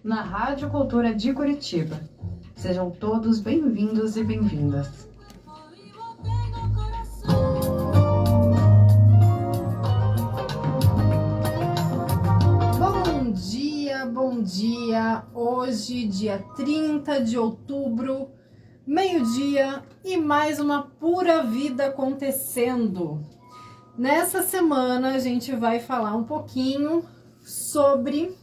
na Rádio Cultura de Curitiba. Sejam todos bem-vindos e bem-vindas. Bom dia! Hoje, dia 30 de outubro, meio-dia e mais uma pura vida acontecendo. Nessa semana a gente vai falar um pouquinho sobre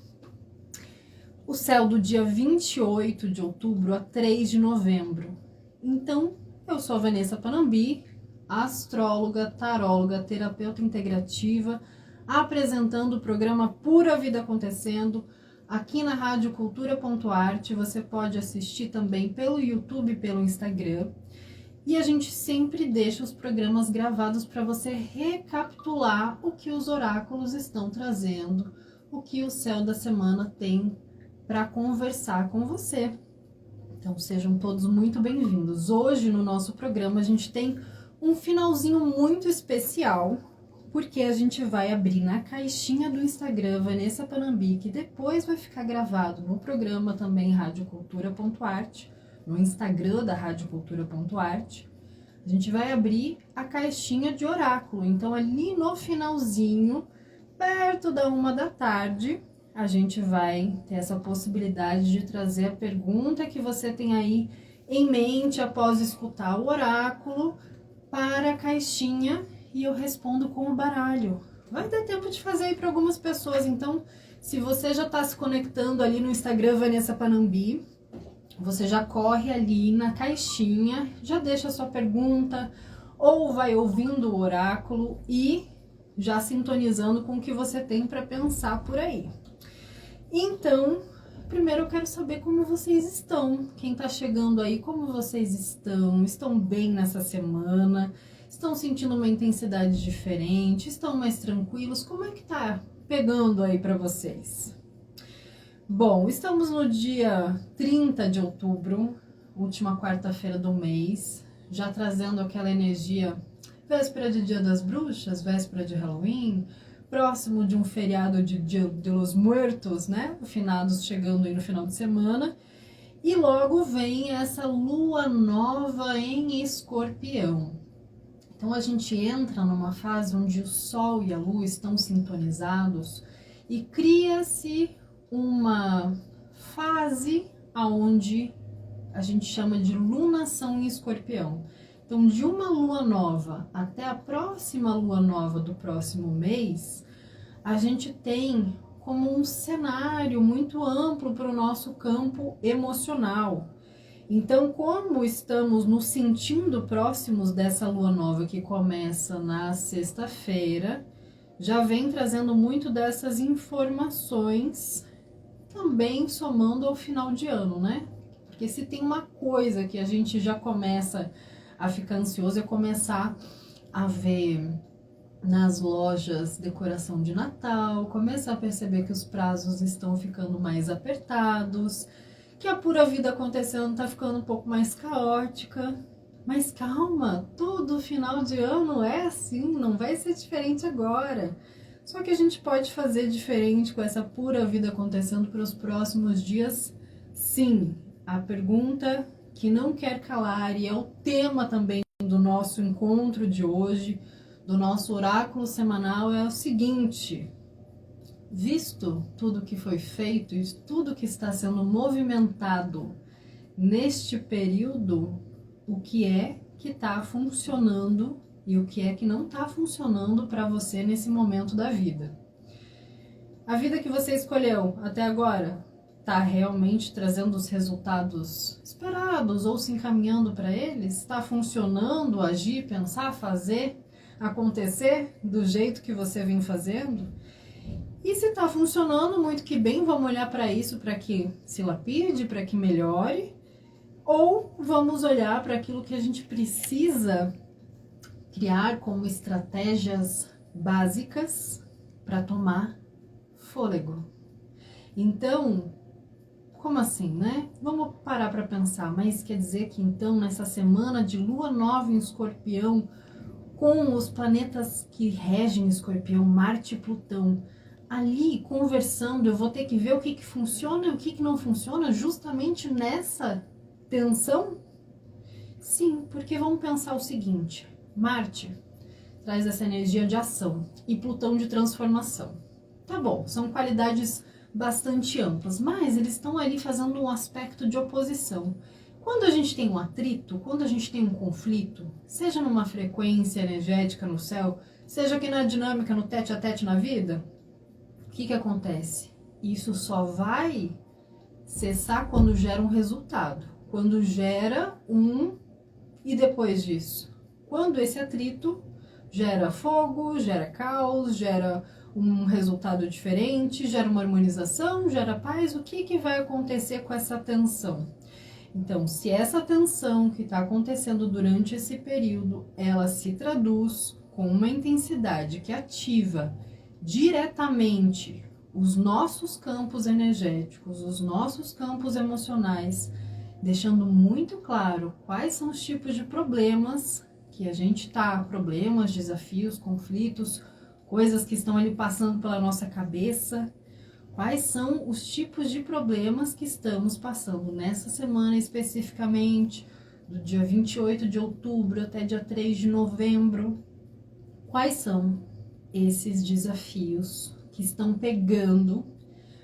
o céu do dia 28 de outubro a 3 de novembro. Então, eu sou a Vanessa Panambi, astróloga, taróloga, terapeuta integrativa, apresentando o programa Pura Vida Acontecendo aqui na Rádio Cultura.arte. Você pode assistir também pelo YouTube e pelo Instagram. E a gente sempre deixa os programas gravados para você recapitular o que os oráculos estão trazendo, o que o céu da semana tem para conversar com você. Então sejam todos muito bem-vindos. Hoje no nosso programa a gente tem um finalzinho muito especial, porque a gente vai abrir na caixinha do Instagram Vanessa Panambi, que depois vai ficar gravado no programa também radiocultura.arte, no Instagram da radiocultura.arte. A gente vai abrir a caixinha de oráculo. Então ali no finalzinho, perto da 13h, a gente vai ter essa possibilidade de trazer a pergunta que você tem aí em mente após escutar o oráculo para a caixinha e eu respondo com o baralho. Vai dar tempo de fazer aí para algumas pessoas, então se você já está se conectando ali no Instagram Vanessa Panambi, você já corre ali na caixinha, já deixa a sua pergunta ou vai ouvindo o oráculo e já sintonizando com o que você tem para pensar por aí. Então, primeiro eu quero saber como vocês estão. Quem está chegando aí, como vocês estão? Estão bem nessa semana? Estão sentindo uma intensidade diferente? Estão mais tranquilos? Como é que tá pegando aí para vocês? Bom, estamos no dia 30 de outubro, última quarta-feira do mês, já trazendo aquela energia véspera de Dia das Bruxas, véspera de Halloween, próximo de um feriado de Dia de los Muertos, né? Finados chegando aí no final de semana. E logo vem essa lua nova em Escorpião. Então a gente entra numa fase onde o Sol e a Lua estão sintonizados e cria-se uma fase onde a gente chama de lunação em Escorpião. Então, de uma lua nova até a próxima lua nova do próximo mês, a gente tem como um cenário muito amplo para o nosso campo emocional. Então, como estamos nos sentindo próximos dessa lua nova que começa na sexta-feira, já vem trazendo muito dessas informações também somando ao final de ano, né? Porque se tem uma coisa que a gente já começa a ficar ansioso é começar a ver nas lojas decoração de Natal, começar a perceber que os prazos estão ficando mais apertados, que a pura vida acontecendo tá ficando um pouco mais caótica. Mas calma, todo final de ano é assim, não vai ser diferente agora. Só que a gente pode fazer diferente com essa pura vida acontecendo para os próximos dias, sim. A pergunta que não quer calar e é o tema também do nosso encontro de hoje, do nosso oráculo semanal, é o seguinte: visto tudo que foi feito e tudo que está sendo movimentado neste período, o que é que está funcionando e o que é que não está funcionando para você nesse momento da vida? A vida que você escolheu até agora está realmente trazendo os resultados esperados ou se encaminhando para eles? Está funcionando agir, pensar, fazer acontecer do jeito que você vem fazendo? E se está funcionando, muito que bem, vamos olhar para isso para que se lapide, para que melhore, ou vamos olhar para aquilo que a gente precisa criar como estratégias básicas para tomar fôlego. Então, como assim, né? Vamos parar para pensar, mas quer dizer que então nessa semana de lua nova em Escorpião, com os planetas que regem Escorpião, Marte e Plutão, ali conversando, eu vou ter que ver o que funciona e o que não funciona justamente nessa tensão? Sim, porque vamos pensar o seguinte, Marte traz essa energia de ação e Plutão de transformação. Tá bom, são qualidades bastante amplas, mas eles estão ali fazendo um aspecto de oposição. Quando a gente tem um atrito, quando a gente tem um conflito, seja numa frequência energética no céu, seja aqui na dinâmica, no tete a tete na vida, o que acontece? Isso só vai cessar quando gera um resultado, quando gera e depois disso, quando esse atrito gera fogo, gera caos, gera um resultado diferente, gera uma harmonização, gera paz, o que vai acontecer com essa tensão? Então, se essa tensão que está acontecendo durante esse período, ela se traduz com uma intensidade que ativa diretamente os nossos campos energéticos, os nossos campos emocionais, deixando muito claro quais são os tipos de problemas que a gente tá, problemas, desafios, conflitos, coisas que estão ali passando pela nossa cabeça, quais são os tipos de problemas que estamos passando nessa semana especificamente, do dia 28 de outubro até dia 3 de novembro, quais são esses desafios que estão pegando,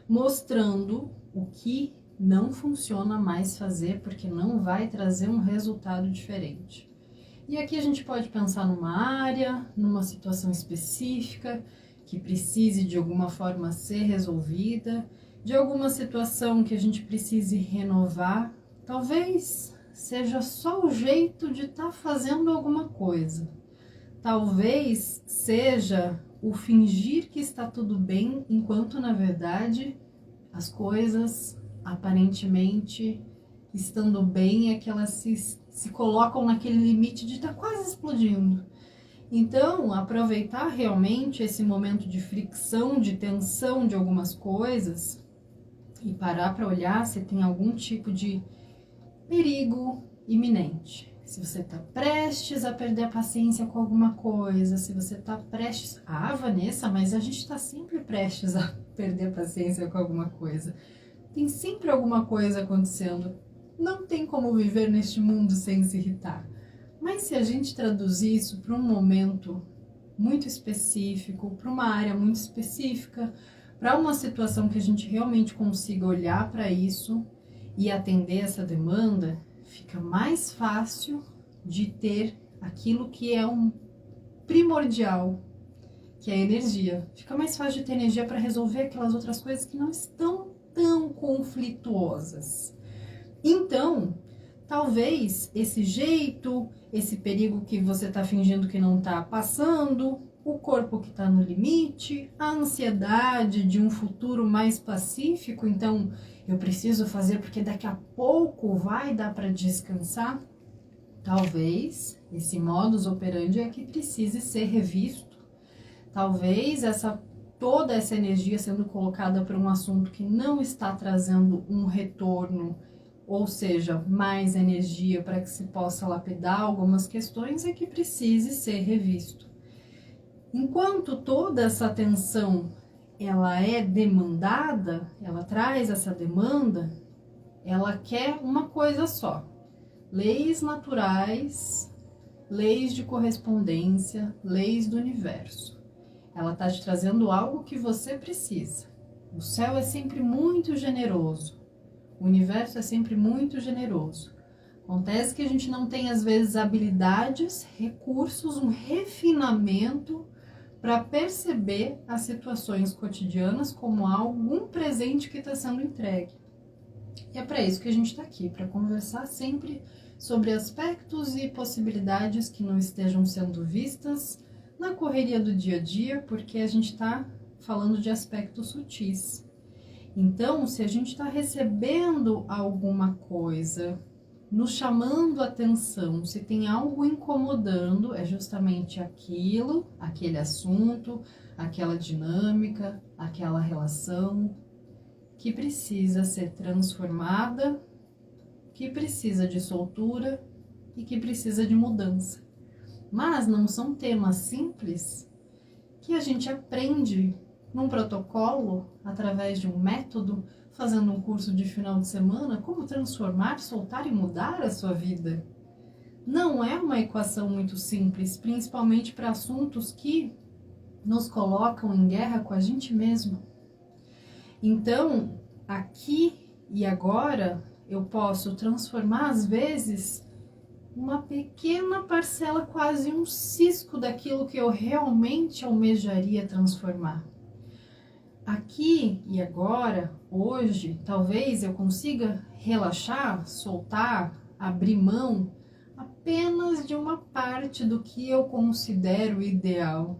mostrando o que não funciona mais fazer, porque não vai trazer um resultado diferente. E aqui a gente pode pensar numa área, numa situação específica, que precise de alguma forma ser resolvida, de alguma situação que a gente precise renovar. Talvez seja só o jeito de estar fazendo alguma coisa. Talvez seja o fingir que está tudo bem, enquanto na verdade as coisas aparentemente estando bem é que elas se colocam naquele limite de estar quase explodindo. Então, aproveitar realmente esse momento de fricção, de tensão de algumas coisas e parar para olhar se tem algum tipo de perigo iminente. Se você está prestes a perder a paciência com alguma coisa, se você está prestes... Ah, Vanessa, mas a gente está sempre prestes a perder a paciência com alguma coisa. Tem sempre alguma coisa acontecendo. Não tem como viver neste mundo sem se irritar. Mas se a gente traduzir isso para um momento muito específico, para uma área muito específica, para uma situação que a gente realmente consiga olhar para isso e atender essa demanda, fica mais fácil de ter aquilo que é um primordial, que é a energia. Fica mais fácil de ter energia para resolver aquelas outras coisas que não estão tão conflituosas. Então, talvez esse jeito, esse perigo que você está fingindo que não está passando, o corpo que está no limite, a ansiedade de um futuro mais pacífico, então eu preciso fazer porque daqui a pouco vai dar para descansar. Talvez esse modus operandi é que precise ser revisto. Talvez toda essa energia sendo colocada para um assunto que não está trazendo um retorno, ou seja, mais energia para que se possa lapidar algumas questões, é que precise ser revisto. Enquanto toda essa atenção ela é demandada, ela traz essa demanda, ela quer uma coisa só: leis naturais, leis de correspondência, leis do universo. Ela está te trazendo algo que você precisa. O céu é sempre muito generoso. O universo é sempre muito generoso. Acontece que a gente não tem, às vezes, habilidades, recursos, um refinamento para perceber as situações cotidianas como algum presente que está sendo entregue. E é para isso que a gente está aqui, para conversar sempre sobre aspectos e possibilidades que não estejam sendo vistas na correria do dia a dia, porque a gente está falando de aspectos sutis. Então, se a gente está recebendo alguma coisa, nos chamando a atenção, se tem algo incomodando, é justamente aquilo, aquele assunto, aquela dinâmica, aquela relação que precisa ser transformada, que precisa de soltura e que precisa de mudança. Mas não são temas simples que a gente aprende num protocolo, através de um método, fazendo um curso de final de semana, como transformar, soltar e mudar a sua vida. Não é uma equação muito simples, principalmente para assuntos que nos colocam em guerra com a gente mesmo. Então, aqui e agora, eu posso transformar, às vezes, uma pequena parcela, quase um cisco daquilo que eu realmente almejaria transformar. Aqui e agora, hoje, talvez eu consiga relaxar, soltar, abrir mão apenas de uma parte do que eu considero ideal.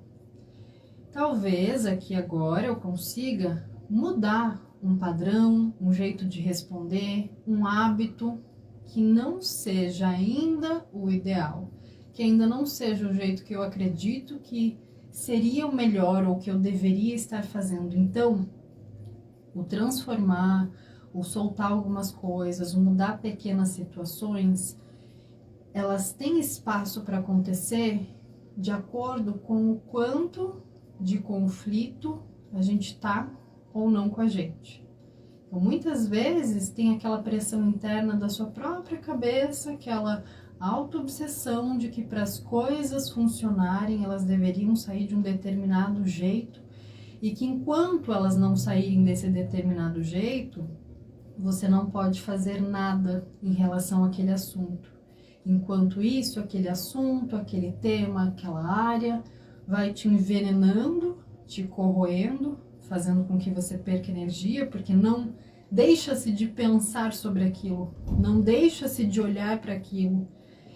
Talvez aqui agora eu consiga mudar um padrão, um jeito de responder, um hábito que não seja ainda o ideal, que ainda não seja o jeito que eu acredito que seria o melhor ou que eu deveria estar fazendo. Então, o transformar, o soltar algumas coisas, o mudar pequenas situações, elas têm espaço para acontecer de acordo com o quanto de conflito a gente tá ou não com a gente. Então, muitas vezes tem aquela pressão interna da sua própria cabeça, aquela auto-obsessão de que para as coisas funcionarem, elas deveriam sair de um determinado jeito e que enquanto elas não saírem desse determinado jeito, você não pode fazer nada em relação àquele assunto. Enquanto isso, aquele assunto, aquele tema, aquela área vai te envenenando, te corroendo, fazendo com que você perca energia, porque não deixa-se de pensar sobre aquilo, não deixa-se de olhar para aquilo.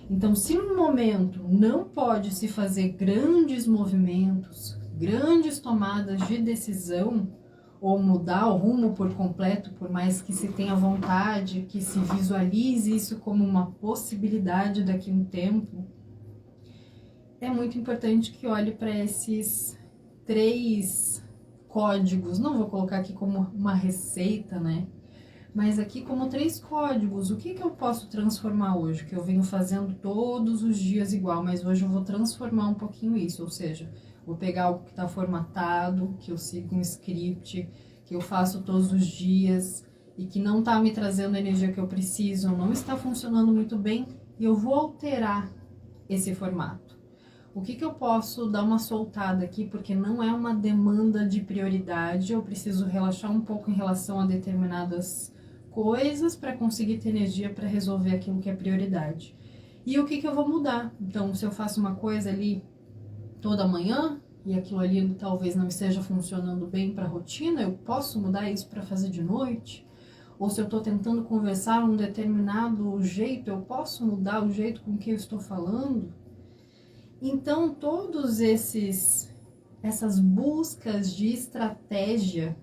Então, se no momento não pode se fazer grandes movimentos, grandes tomadas de decisão, ou mudar o rumo por completo, por mais que se tenha vontade, que se visualize isso como uma possibilidade daqui a um tempo, é muito importante que olhe para esses 3 códigos. Não vou colocar aqui como uma receita, né? Mas aqui como 3 códigos. O que eu posso transformar hoje? Que eu venho fazendo todos os dias igual, mas hoje eu vou transformar um pouquinho isso. Ou seja, vou pegar algo que está formatado, que eu sigo um script, que eu faço todos os dias e que não está me trazendo a energia que eu preciso, não está funcionando muito bem, e eu vou alterar esse formato. O que eu posso dar uma soltada aqui, porque não é uma demanda de prioridade, eu preciso relaxar um pouco em relação a determinadas coisas para conseguir ter energia para resolver aquilo que é prioridade. E o que eu vou mudar? Então, se eu faço uma coisa ali toda manhã e aquilo ali talvez não esteja funcionando bem para a rotina, eu posso mudar isso para fazer de noite? Ou se eu estou tentando conversar um determinado jeito, eu posso mudar o jeito com que eu estou falando? Então, todos essas buscas de estratégia,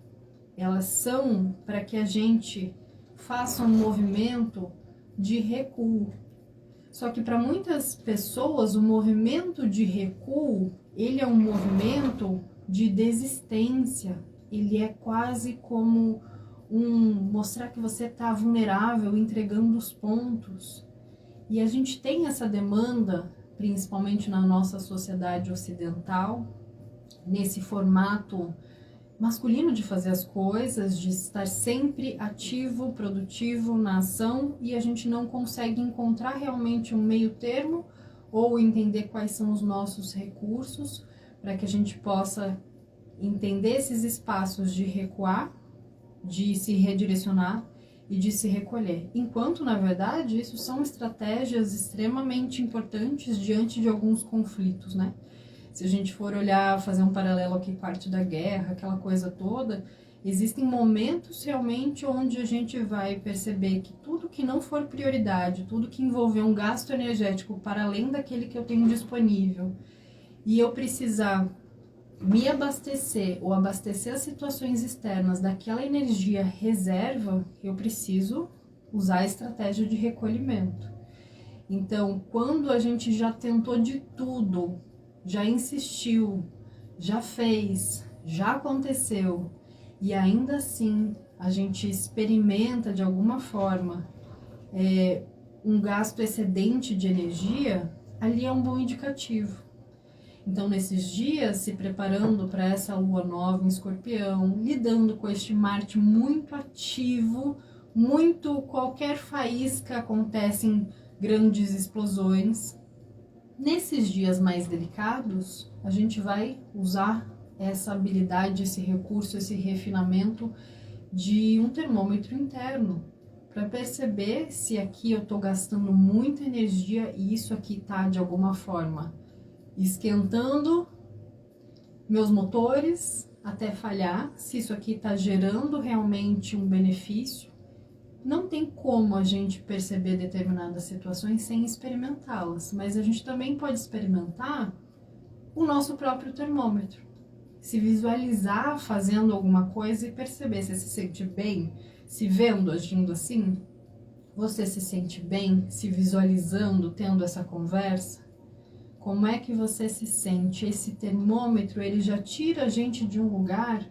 elas são para que a gente faça um movimento de recuo. Só que para muitas pessoas, o movimento de recuo, ele é um movimento de desistência. Ele é quase como mostrar que você está vulnerável, entregando os pontos. E a gente tem essa demanda, principalmente na nossa sociedade ocidental, nesse formato masculino de fazer as coisas, de estar sempre ativo, produtivo na ação, e a gente não consegue encontrar realmente um meio termo ou entender quais são os nossos recursos para que a gente possa entender esses espaços de recuar, de se redirecionar e de se recolher. Enquanto, na verdade, isso são estratégias extremamente importantes diante de alguns conflitos, né? Se a gente for olhar, fazer um paralelo aqui com a arte da guerra, aquela coisa toda, existem momentos realmente onde a gente vai perceber que tudo que não for prioridade, tudo que envolver um gasto energético para além daquele que eu tenho disponível, e eu precisar me abastecer ou abastecer as situações externas daquela energia reserva, eu preciso usar a estratégia de recolhimento. Então, quando a gente já tentou de tudo, já insistiu, já fez, já aconteceu, e ainda assim a gente experimenta de alguma forma um gasto excedente de energia, ali é um bom indicativo. Então, nesses dias, se preparando para essa lua nova em Escorpião, lidando com este Marte muito ativo, muito qualquer faísca acontece em grandes explosões. Nesses dias mais delicados, a gente vai usar essa habilidade, esse recurso, esse refinamento de um termômetro interno, para perceber se aqui eu estou gastando muita energia e isso aqui está de alguma forma esquentando meus motores até falhar, se isso aqui está gerando realmente um benefício. Não tem como a gente perceber determinadas situações sem experimentá-las, mas a gente também pode experimentar o nosso próprio termômetro. Se visualizar fazendo alguma coisa e perceber se sente bem, se vendo agindo assim. Você se sente bem se visualizando, tendo essa conversa? Como é que você se sente? Esse termômetro, ele já tira a gente de um lugar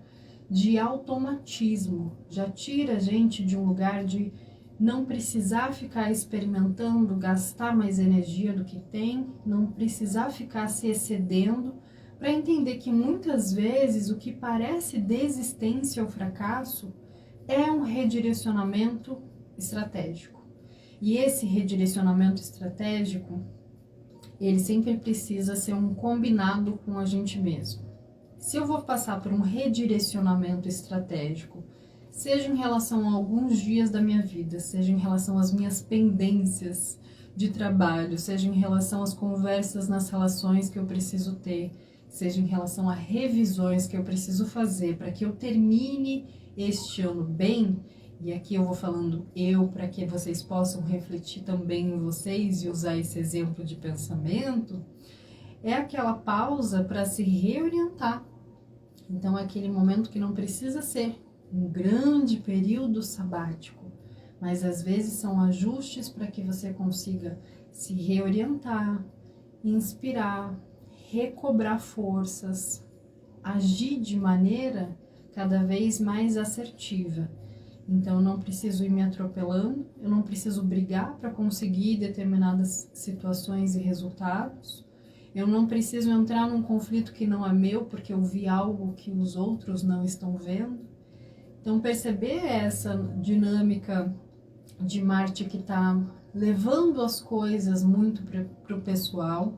de automatismo, já tira a gente de um lugar de não precisar ficar experimentando, gastar mais energia do que tem, não precisar ficar se excedendo, para entender que muitas vezes o que parece desistência ou fracasso é um redirecionamento estratégico. E esse redirecionamento estratégico, ele sempre precisa ser um combinado com a gente mesmo. Se eu vou passar por um redirecionamento estratégico, seja em relação a alguns dias da minha vida, seja em relação às minhas pendências de trabalho, seja em relação às conversas nas relações que eu preciso ter, seja em relação a revisões que eu preciso fazer para que eu termine este ano bem, e aqui eu vou falando para que vocês possam refletir também em vocês e usar esse exemplo de pensamento, é aquela pausa para se reorientar. Então é aquele momento que não precisa ser um grande período sabático, mas às vezes são ajustes para que você consiga se reorientar, inspirar, recobrar forças, agir de maneira cada vez mais assertiva. Então eu não preciso ir me atropelando, eu não preciso brigar para conseguir determinadas situações e resultados. Eu não preciso entrar num conflito que não é meu porque eu vi algo que os outros não estão vendo. Então perceber essa dinâmica de Marte que está levando as coisas muito para o pessoal,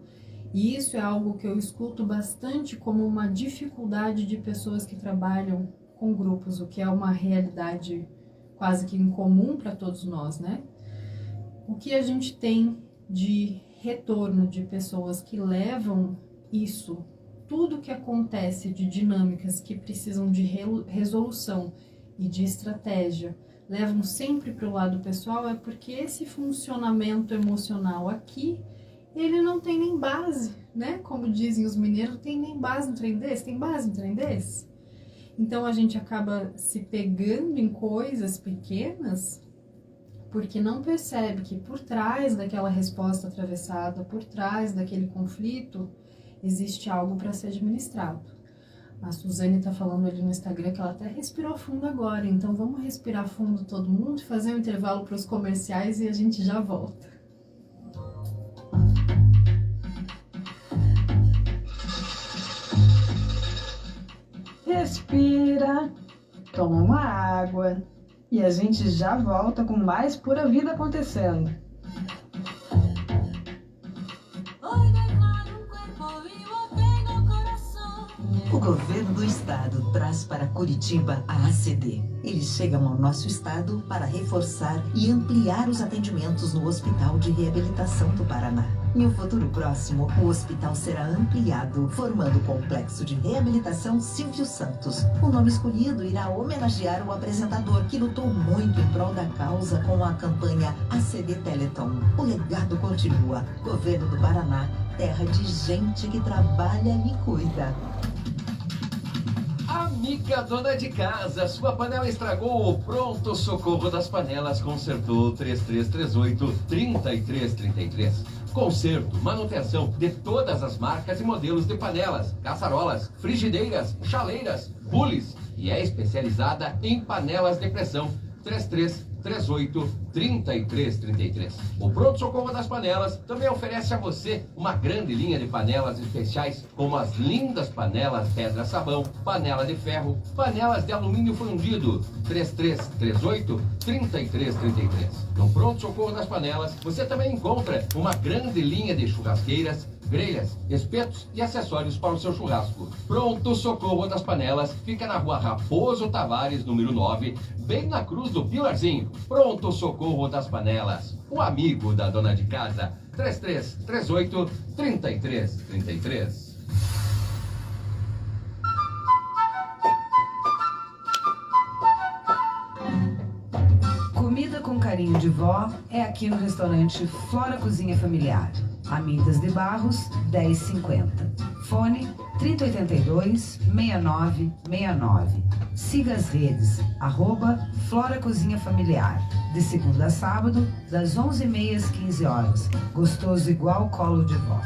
e isso é algo que eu escuto bastante como uma dificuldade de pessoas que trabalham com grupos, o que é uma realidade quase que incomum para todos nós, né? O que a gente tem de retorno de pessoas que levam isso, tudo que acontece de dinâmicas que precisam de resolução e de estratégia, levam sempre para o lado pessoal, é porque esse funcionamento emocional aqui, ele não tem nem base, né? Como dizem os mineiros, tem nem base no trem desse, tem base no trem desse. Então a gente acaba se pegando em coisas pequenas porque não percebe que por trás daquela resposta atravessada, por trás daquele conflito, existe algo para ser administrado. A Suzane está falando ali no Instagram que ela até respirou fundo agora, então vamos respirar fundo todo mundo, fazer um intervalo para os comerciais e a gente já volta. Respira, toma uma água e a gente já volta com mais Pura Vida acontecendo. O governo do estado traz para Curitiba a ACD. Eles chegam ao nosso estado para reforçar e ampliar os atendimentos no Hospital de Reabilitação do Paraná. Em um futuro próximo, o hospital será ampliado, formando o Complexo de Reabilitação Silvio Santos. O nome escolhido irá homenagear o apresentador que lutou muito em prol da causa com a campanha ACD Teleton. O legado continua. Governo do Paraná, terra de gente que trabalha e cuida. Amiga dona de casa, sua panela estragou, o Pronto Socorro das Panelas consertou. 3338-3333. Conserto, manutenção de todas as marcas e modelos de panelas, caçarolas, frigideiras, chaleiras, bules, e é especializada em panelas de pressão. 38 33 33. O Pronto Socorro das Panelas também oferece a você uma grande linha de panelas especiais, como as lindas panelas Pedra Sabão, panela de ferro, panelas de alumínio fundido. 3338 33 33. No Pronto Socorro das Panelas você também encontra uma grande linha de churrasqueiras, grelhas, espetos e acessórios para o seu churrasco. Pronto Socorro das Panelas fica na rua Raposo Tavares, número 9, bem na Cruz do Pilarzinho. Pronto Socorro das Panelas, o amigo da dona de casa. 3338 33 33. Comida com carinho de vó é aqui no restaurante Flora Cozinha Familiar. Amintas de Barros, 1050. Fone 3082-6969. Siga as redes, @Flora Cozinha Familiar. De segunda a sábado, das 11h30 às 15 horas. Gostoso igual colo de vó.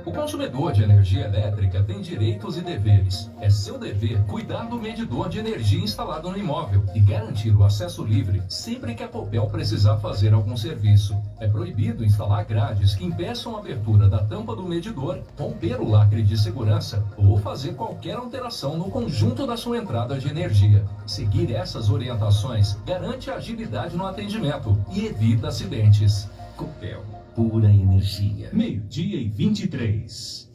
O consumidor de energia elétrica tem direitos e deveres. É seu dever cuidar do medidor de energia instalado no imóvel e garantir o acesso livre sempre que a Copel precisar fazer algum serviço. É proibido instalar grades que impeçam a abertura da tampa do medidor, romper o lacre de segurança ou fazer qualquer alteração no conjunto da sua entrada de energia. Seguir essas orientações garante agilidade no atendimento e evita acidentes. Copel. Pura energia. 12h23.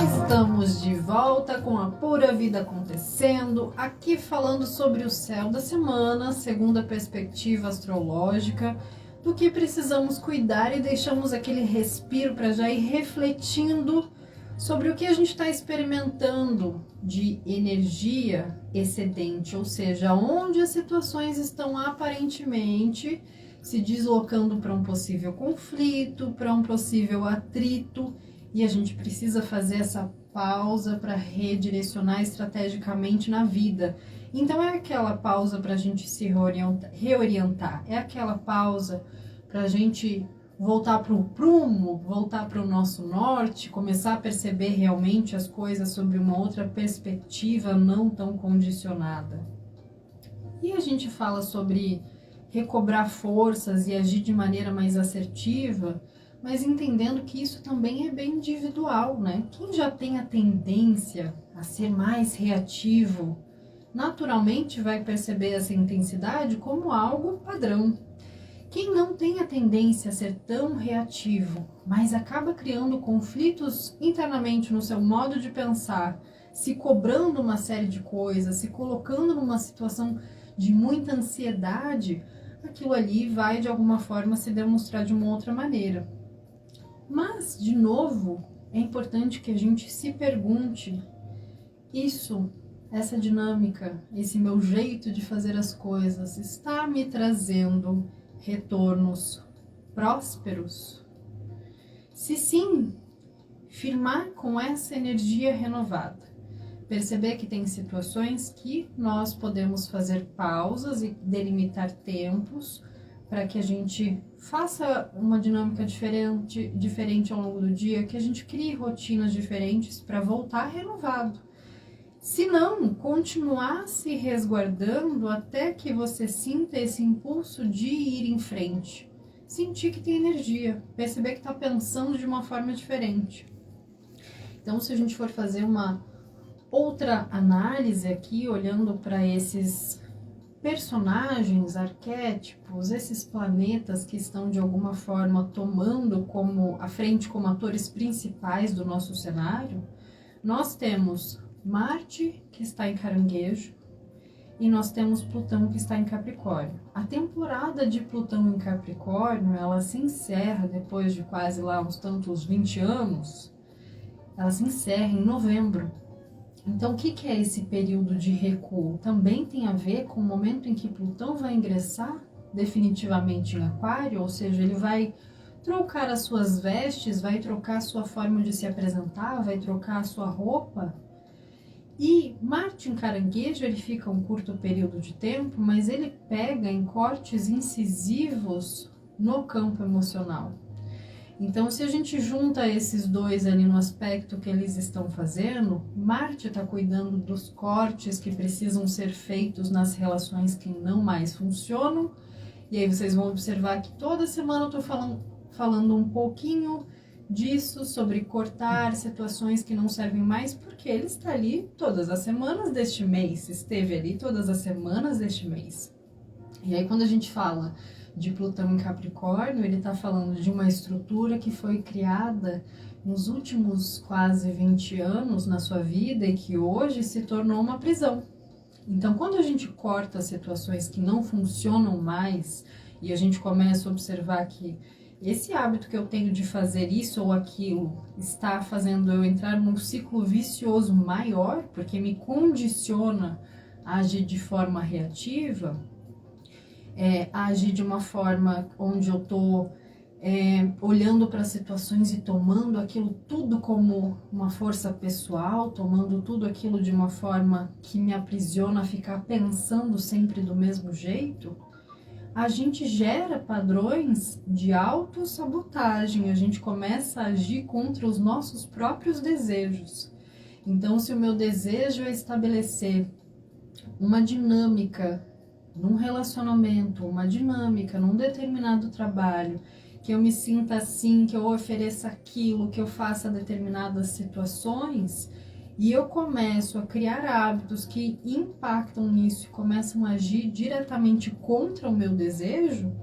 Estamos de volta com a Pura Vida acontecendo, aqui falando sobre o céu da semana, segundo a perspectiva astrológica, do que precisamos cuidar, e deixamos aquele respiro para já ir refletindo sobre o que a gente está experimentando de energia excedente, ou seja, onde as situações estão aparentemente se deslocando para um possível conflito, para um possível atrito, e a gente precisa fazer essa pausa para redirecionar estrategicamente na vida. Então é aquela pausa para a gente se reorientar, é aquela pausa para a gente voltar para o prumo, voltar para o nosso norte, começar a perceber realmente as coisas sob uma outra perspectiva, não tão condicionada. E a gente fala sobre recobrar forças e agir de maneira mais assertiva, mas entendendo que isso também é bem individual, né? Quem já tem a tendência a ser mais reativo, naturalmente vai perceber essa intensidade como algo padrão. Quem não tem a tendência a ser tão reativo, mas acaba criando conflitos internamente no seu modo de pensar, se cobrando uma série de coisas, se colocando numa situação de muita ansiedade, aquilo ali vai de alguma forma se demonstrar de uma outra maneira. Mas, de novo, é importante que a gente se pergunte, essa dinâmica, esse meu jeito de fazer as coisas está me trazendo retornos prósperos? Se sim, firmar com essa energia renovada. Perceber que tem situações que nós podemos fazer pausas e delimitar tempos para que a gente faça uma dinâmica diferente ao longo do dia, que a gente crie rotinas diferentes para voltar renovado. Se não, continuar se resguardando até que você sinta esse impulso de ir em frente. Sentir que tem energia, perceber que está pensando de uma forma diferente. Então, se a gente for fazer uma outra análise aqui, olhando para esses personagens, arquétipos, esses planetas que estão de alguma forma tomando a frente como atores principais do nosso cenário, nós temos Marte, que está em Caranguejo, e nós temos Plutão, que está em Capricórnio. A temporada de Plutão em Capricórnio, ela se encerra depois de quase lá uns tantos 20 anos, ela se encerra em novembro. Então, o que é esse período de recuo? Também tem a ver com o momento em que Plutão vai ingressar definitivamente em Aquário, ou seja, ele vai trocar as suas vestes, vai trocar a sua forma de se apresentar, vai trocar a sua roupa. E Marte em Caranguejo, ele fica um curto período de tempo, mas ele pega em cortes incisivos no campo emocional. Então, se a gente junta esses dois ali no aspecto que eles estão fazendo, Marte está cuidando dos cortes que precisam ser feitos nas relações que não mais funcionam. E aí vocês vão observar que toda semana eu estou falando um pouquinho disso, sobre cortar situações que não servem mais, porque ele está ali todas as semanas deste mês, esteve ali todas as semanas deste mês. E aí quando a gente fala de Plutão em Capricórnio, ele está falando de uma estrutura que foi criada nos últimos quase 20 anos na sua vida e que hoje se tornou uma prisão. Então, quando a gente corta situações que não funcionam mais e a gente começa a observar que esse hábito que eu tenho de fazer isso ou aquilo está fazendo eu entrar num ciclo vicioso maior, porque me condiciona a agir de forma reativa, a agir de uma forma onde eu estou olhando para situações e tomando aquilo tudo como uma força pessoal, tomando tudo aquilo de uma forma que me aprisiona a ficar pensando sempre do mesmo jeito, a gente gera padrões de autossabotagem, a gente começa a agir contra os nossos próprios desejos. Então, se o meu desejo é estabelecer uma dinâmica num relacionamento, uma dinâmica num determinado trabalho, que eu me sinta assim, que eu ofereça aquilo, que eu faça determinadas situações, e eu começo a criar hábitos que impactam nisso e começam a agir diretamente contra o meu desejo,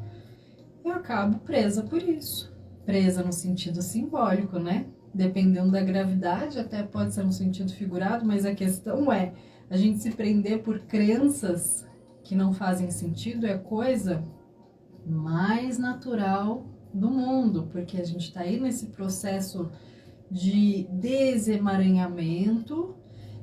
eu acabo presa por isso. Presa no sentido simbólico, né? Dependendo da gravidade, até pode ser no sentido figurado, mas a questão é, a gente se prender por crenças que não fazem sentido é a coisa mais natural do mundo, porque a gente está aí nesse processo de desemaranhamento,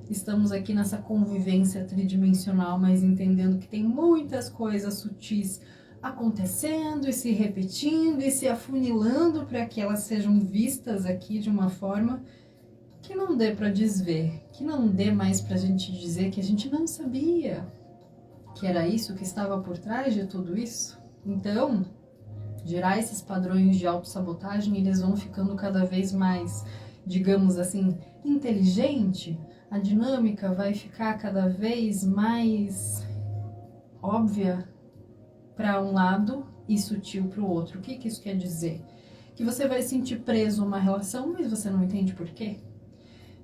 estamos aqui nessa convivência tridimensional, mas entendendo que tem muitas coisas sutis acontecendo e se repetindo e se afunilando para que elas sejam vistas aqui de uma forma que não dê para desver, que não dê mais para a gente dizer que a gente não sabia que era isso que estava por trás de tudo isso. Então, gerar esses padrões de autossabotagem, eles vão ficando cada vez mais, digamos assim, inteligente, a dinâmica vai ficar cada vez mais óbvia para um lado e sutil para o outro. O que isso quer dizer? Que você vai se sentir preso a uma relação, mas você não entende por quê.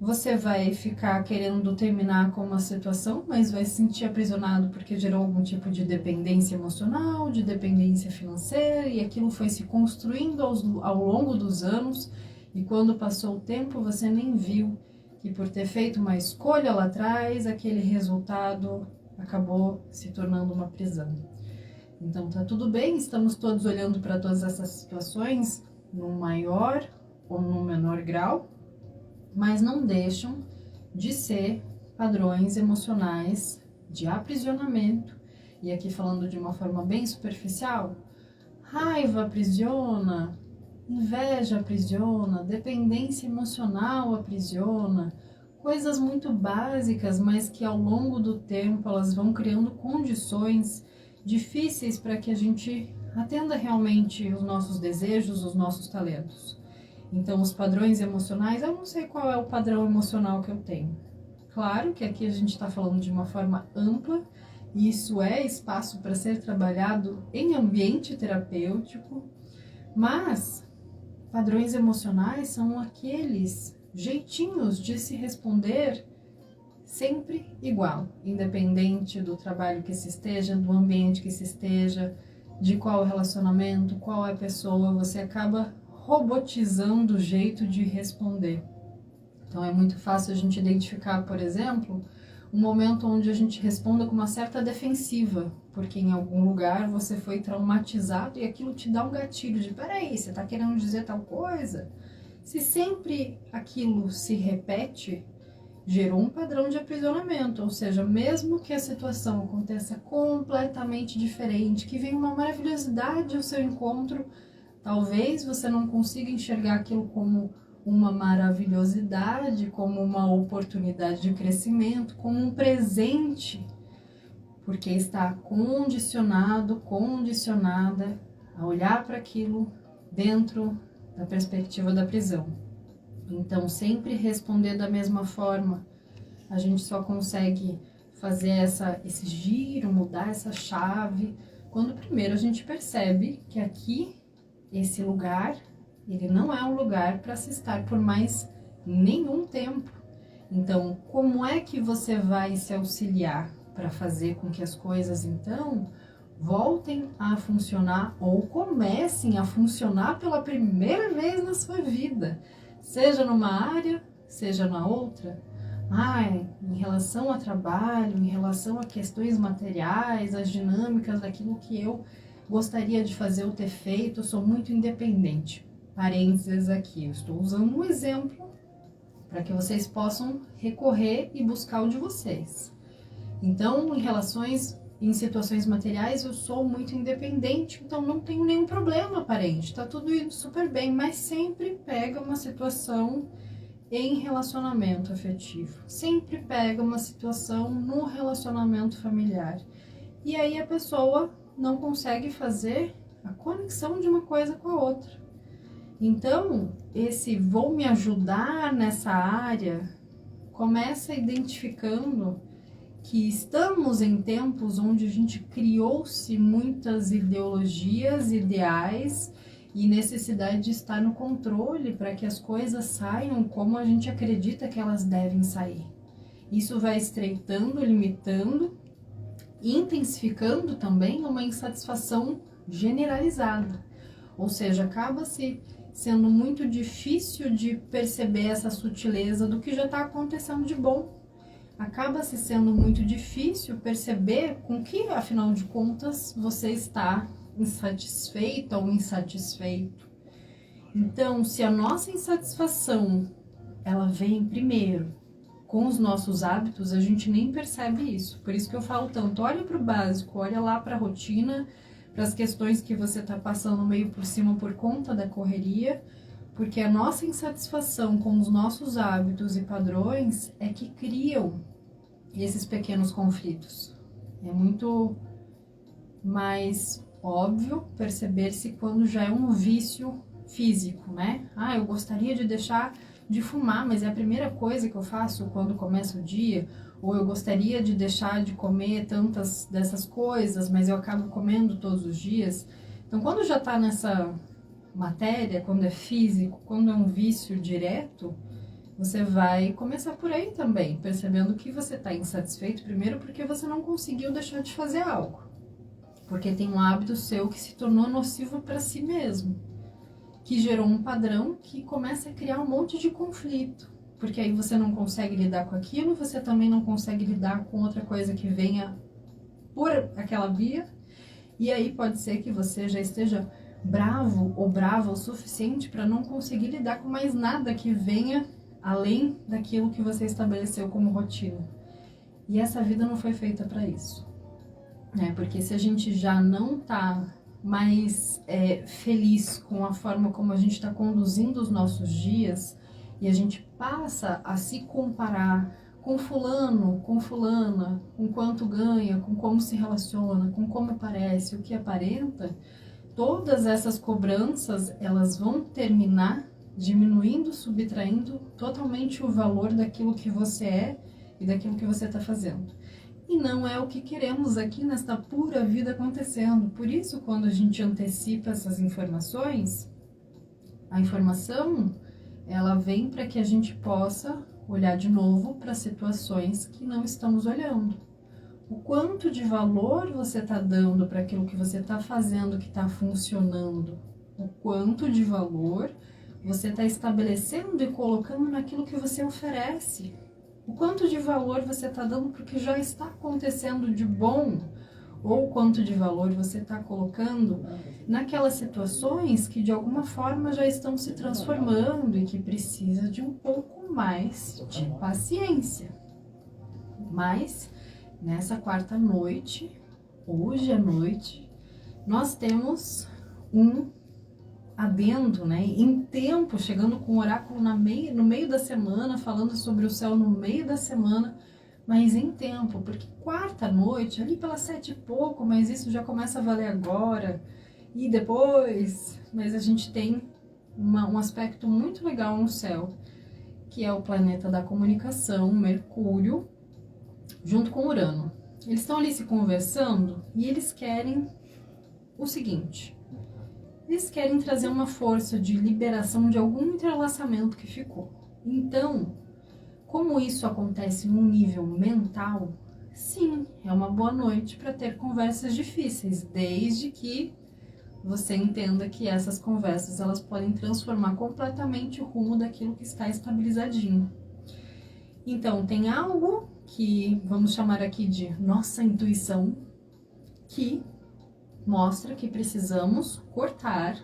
Você vai ficar querendo terminar com uma situação, mas vai se sentir aprisionado porque gerou algum tipo de dependência emocional, de dependência financeira, e aquilo foi se construindo ao longo dos anos, e quando passou o tempo você nem viu que por ter feito uma escolha lá atrás, aquele resultado acabou se tornando uma prisão. Então tá tudo bem, estamos todos olhando para todas essas situações num maior ou num menor grau, mas não deixam de ser padrões emocionais de aprisionamento. E aqui falando de uma forma bem superficial, raiva aprisiona, inveja aprisiona, dependência emocional aprisiona, coisas muito básicas, mas que ao longo do tempo elas vão criando condições difíceis para que a gente atenda realmente os nossos desejos, os nossos talentos. Então, os padrões emocionais, eu não sei qual é o padrão emocional que eu tenho. Claro que aqui a gente está falando de uma forma ampla, e isso é espaço para ser trabalhado em ambiente terapêutico, mas padrões emocionais são aqueles jeitinhos de se responder sempre igual, independente do trabalho que se esteja, do ambiente que se esteja, de qual relacionamento, qual é a pessoa, você acaba robotizando o jeito de responder. Então é muito fácil a gente identificar, por exemplo, um momento onde a gente responda com uma certa defensiva, porque em algum lugar você foi traumatizado e aquilo te dá um gatilho de peraí, você está querendo dizer tal coisa? Se sempre aquilo se repete, gerou um padrão de aprisionamento, ou seja, mesmo que a situação aconteça completamente diferente, que venha uma maravilhosidade ao seu encontro, talvez você não consiga enxergar aquilo como uma maravilhosidade, como uma oportunidade de crescimento, como um presente, porque está condicionada a olhar para aquilo dentro da perspectiva da prisão. Então, sempre responder da mesma forma. A gente só consegue fazer esse giro, mudar essa chave, quando primeiro a gente percebe que aqui, esse lugar, ele não é um lugar para se estar por mais nenhum tempo. Então, como é que você vai se auxiliar para fazer com que as coisas, então, voltem a funcionar ou comecem a funcionar pela primeira vez na sua vida? Seja numa área, seja na outra. Em relação a trabalho, em relação a questões materiais, as dinâmicas daquilo que eu gostaria de fazer ou ter feito, eu sou muito independente. Parênteses aqui, eu estou usando um exemplo para que vocês possam recorrer e buscar o de vocês. Então, em situações materiais, eu sou muito independente, então não tenho nenhum problema aparente, tá tudo indo super bem, mas sempre pega uma situação em relacionamento afetivo, sempre pega uma situação no relacionamento familiar, e aí a pessoa não consegue fazer a conexão de uma coisa com a outra. Então, esse vou me ajudar nessa área começa identificando que estamos em tempos onde a gente criou-se muitas ideologias, ideais e necessidade de estar no controle para que as coisas saiam como a gente acredita que elas devem sair. Isso vai estreitando, limitando e intensificando também uma insatisfação generalizada. Ou seja, acaba-se sendo muito difícil de perceber essa sutileza do que já está acontecendo de bom. Acaba-se sendo muito difícil perceber com que, afinal de contas, você está insatisfeita ou insatisfeito. Então, se a nossa insatisfação ela vem primeiro com os nossos hábitos, a gente nem percebe isso. Por isso que eu falo tanto, olha para o básico, olha lá para a rotina, para as questões que você está passando meio por cima por conta da correria, porque a nossa insatisfação com os nossos hábitos e padrões é que criam esses pequenos conflitos. É muito mais óbvio perceber-se quando já é um vício físico, né? Eu gostaria de deixar de fumar, mas é a primeira coisa que eu faço quando começa o dia, ou eu gostaria de deixar de comer tantas dessas coisas, mas eu acabo comendo todos os dias. Então, quando já está nessa matéria, quando é físico, quando é um vício direto, você vai começar por aí também, percebendo que você está insatisfeito, primeiro porque você não conseguiu deixar de fazer algo, porque tem um hábito seu que se tornou nocivo para si mesmo, que gerou um padrão que começa a criar um monte de conflito, porque aí você não consegue lidar com aquilo, você também não consegue lidar com outra coisa que venha por aquela via, e aí pode ser que você já esteja bravo ou brava o suficiente para não conseguir lidar com mais nada que venha além daquilo que você estabeleceu como rotina. E essa vida não foi feita para isso, né? Porque se a gente já não está mais feliz com a forma como a gente está conduzindo os nossos dias, e a gente passa a se comparar com fulano, com fulana, com quanto ganha, com como se relaciona, com como parece, o que aparenta, todas essas cobranças, elas vão terminar diminuindo, subtraindo totalmente o valor daquilo que você é e daquilo que você está fazendo. E não é o que queremos aqui nesta pura vida acontecendo. Por isso, quando a gente antecipa essas informações, a informação, ela vem para que a gente possa olhar de novo para situações que não estamos olhando. O quanto de valor você está dando para aquilo que você está fazendo, que está funcionando. O quanto de valor você está estabelecendo e colocando naquilo que você oferece. O quanto de valor você está dando para o que já está acontecendo de bom, ou o quanto de valor você está colocando naquelas situações que de alguma forma já estão se transformando e que precisa de um pouco mais de paciência. Mas nessa quarta noite, hoje à noite, nós temos um adendo, né, em tempo, chegando com o oráculo no meio da semana, falando sobre o céu no meio da semana, mas em tempo, porque quarta noite, ali pelas 7 e pouco, mas isso já começa a valer agora, e depois, mas a gente tem um aspecto muito legal no céu, que é o planeta da comunicação, Mercúrio, junto com Urano. Eles estão ali se conversando e eles querem o seguinte: eles querem trazer uma força de liberação de algum entrelaçamento que ficou. Então, como isso acontece num nível mental, sim, é uma boa noite para ter conversas difíceis, desde que você entenda que essas conversas elas podem transformar completamente o rumo daquilo que está estabilizadinho. Então, tem algo que vamos chamar aqui de nossa intuição, que mostra que precisamos cortar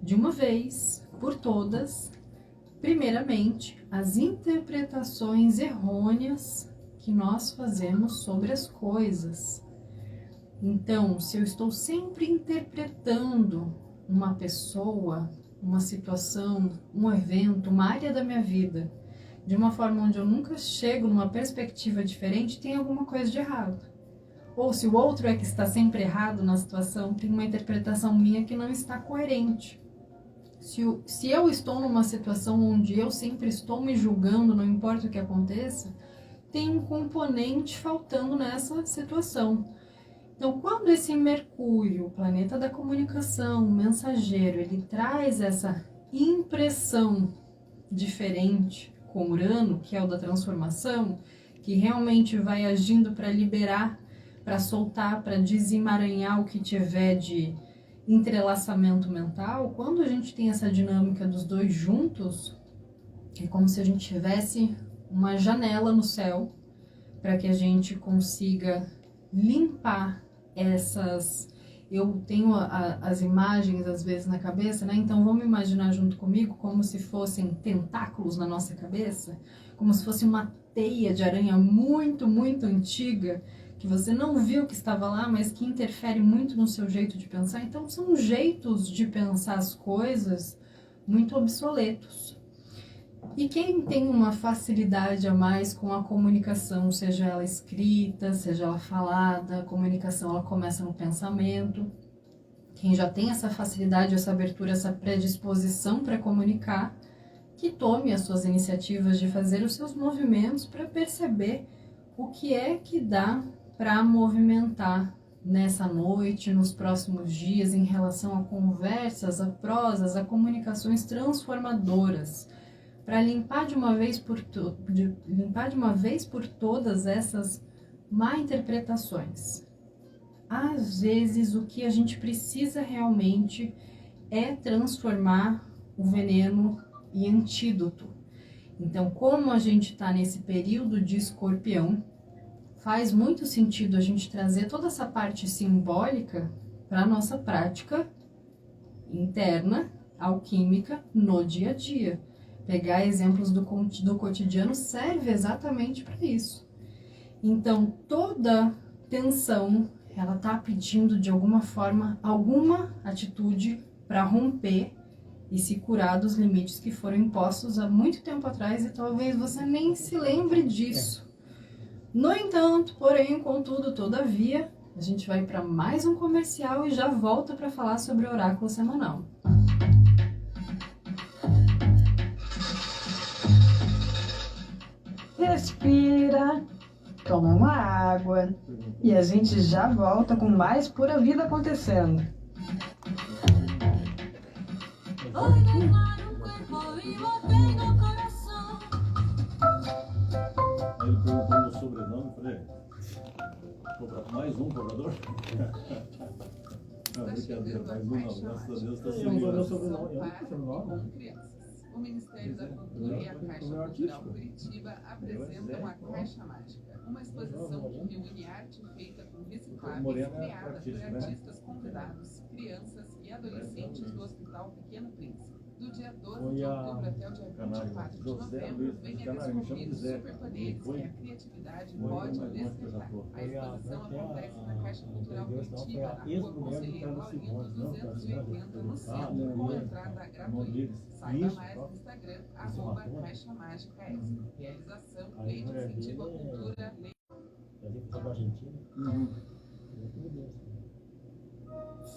de uma vez por todas, primeiramente, as interpretações errôneas que nós fazemos sobre as coisas. Então, se eu estou sempre interpretando uma pessoa, uma situação, um evento, uma área da minha vida, de uma forma onde eu nunca chego numa perspectiva diferente, tem alguma coisa de errado. Ou se o outro é que está sempre errado na situação, tem uma interpretação minha que não está coerente. Se eu estou numa situação onde eu sempre estou me julgando, não importa o que aconteça, tem um componente faltando nessa situação. Então, quando esse Mercúrio, o planeta da comunicação, o mensageiro, ele traz essa impressão diferente com Urano, que é o da transformação, que realmente vai agindo para liberar, para soltar, para desemaranhar o que tiver de entrelaçamento mental, quando a gente tem essa dinâmica dos dois juntos, é como se a gente tivesse uma janela no céu para que a gente consiga limpar essas... Eu tenho as imagens às vezes na cabeça, né? Então vamos imaginar junto comigo como se fossem tentáculos na nossa cabeça, como se fosse uma teia de aranha muito, muito antiga, que você não viu que estava lá, mas que interfere muito no seu jeito de pensar. Então são jeitos de pensar as coisas muito obsoletos. E quem tem uma facilidade a mais com a comunicação, seja ela escrita, seja ela falada, a comunicação ela começa no pensamento. Quem já tem essa facilidade, essa abertura, essa predisposição para comunicar, que tome as suas iniciativas de fazer os seus movimentos para perceber o que é que dá para movimentar nessa noite, nos próximos dias, em relação a conversas, a prosas, a comunicações transformadoras, para limpar de uma vez por todas essas má interpretações. Às vezes o que a gente precisa realmente é transformar o veneno em antídoto. Então, como a gente está nesse período de Escorpião, faz muito sentido a gente trazer toda essa parte simbólica para a nossa prática interna, alquímica, no dia a dia. Pegar exemplos do cotidiano serve exatamente para isso. Então, toda tensão, ela está pedindo de alguma forma, alguma atitude para romper e se curar dos limites que foram impostos há muito tempo atrás e talvez você nem se lembre disso. No entanto, porém, contudo, todavia, a gente vai para mais um comercial e já volta para falar sobre o oráculo semanal. Respira, toma uma água e a gente já volta com mais Pura Vida acontecendo. Ele perguntou meu sobrenome, eu falei, mais um cobrador? Não, brincadeira, mais um não, graças a Deus está subindo. Meu sobrenome, O Ministério da Cultura e a Caixa Cultural Curitiba apresentam a Caixa Mágica, uma exposição que reúne arte feita com recicláveis criada por artistas convidados, crianças e adolescentes do Hospital Pequeno Príncipe. Do dia 12 de outubro até o dia 24 de novembro, venha descobrir superpoderes que a criatividade pode despertar. A exposição acontece na Caixa Cultural Curitiba, na Rua Conselheiro Laurindo 280, no centro, com entrada gratuita. Saiba mais no Instagram, @Caixa Mágica S. Realização, Lei de Incentivo à Cultura, Lei...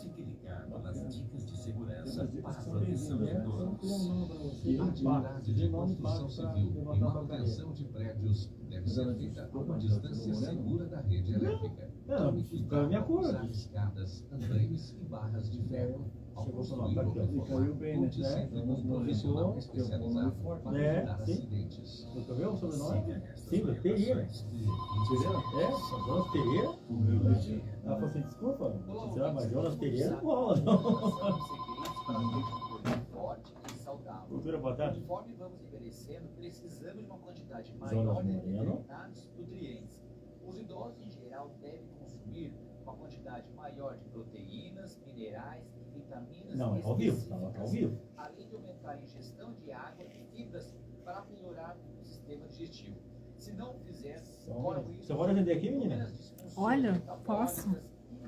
Fique ligado nas dicas de segurança Tem para umas a dicas proteção de que são todos. bem, né? Atividade de construção civil e manutenção de prédios deve ser feita a uma distância segura da rede elétrica. Tome cuidado ao usar escadas, andaimes e barras de ferro. Ao construir ou reformar, conte sempre com um profissional especializado para evitar acidentes. Tu viu o sobrenome? Siga estas Sim, do Pereira. orientações de Pereira? É, Jonas Pereira. Ela falou assim, desculpa, mas Jonas Pereira não rola, não. Forte e saudável. Cultura, boa tarde. Conforme vamos envelhecendo, precisamos de uma quantidade Jonas maior de Moreno. determinados nutrientes. Os idosos, em geral, devem consumir uma quantidade maior de proteínas, minerais e vitaminas Não, é ao vivo, específicas, tá ao vivo. além de aumentar a ingestão de água e fibras para melhorar o sistema digestivo. Se não o fizer, corre o risco Você pode atender aqui, menina? inúmeras disfunções Olha, metabólicas, posso.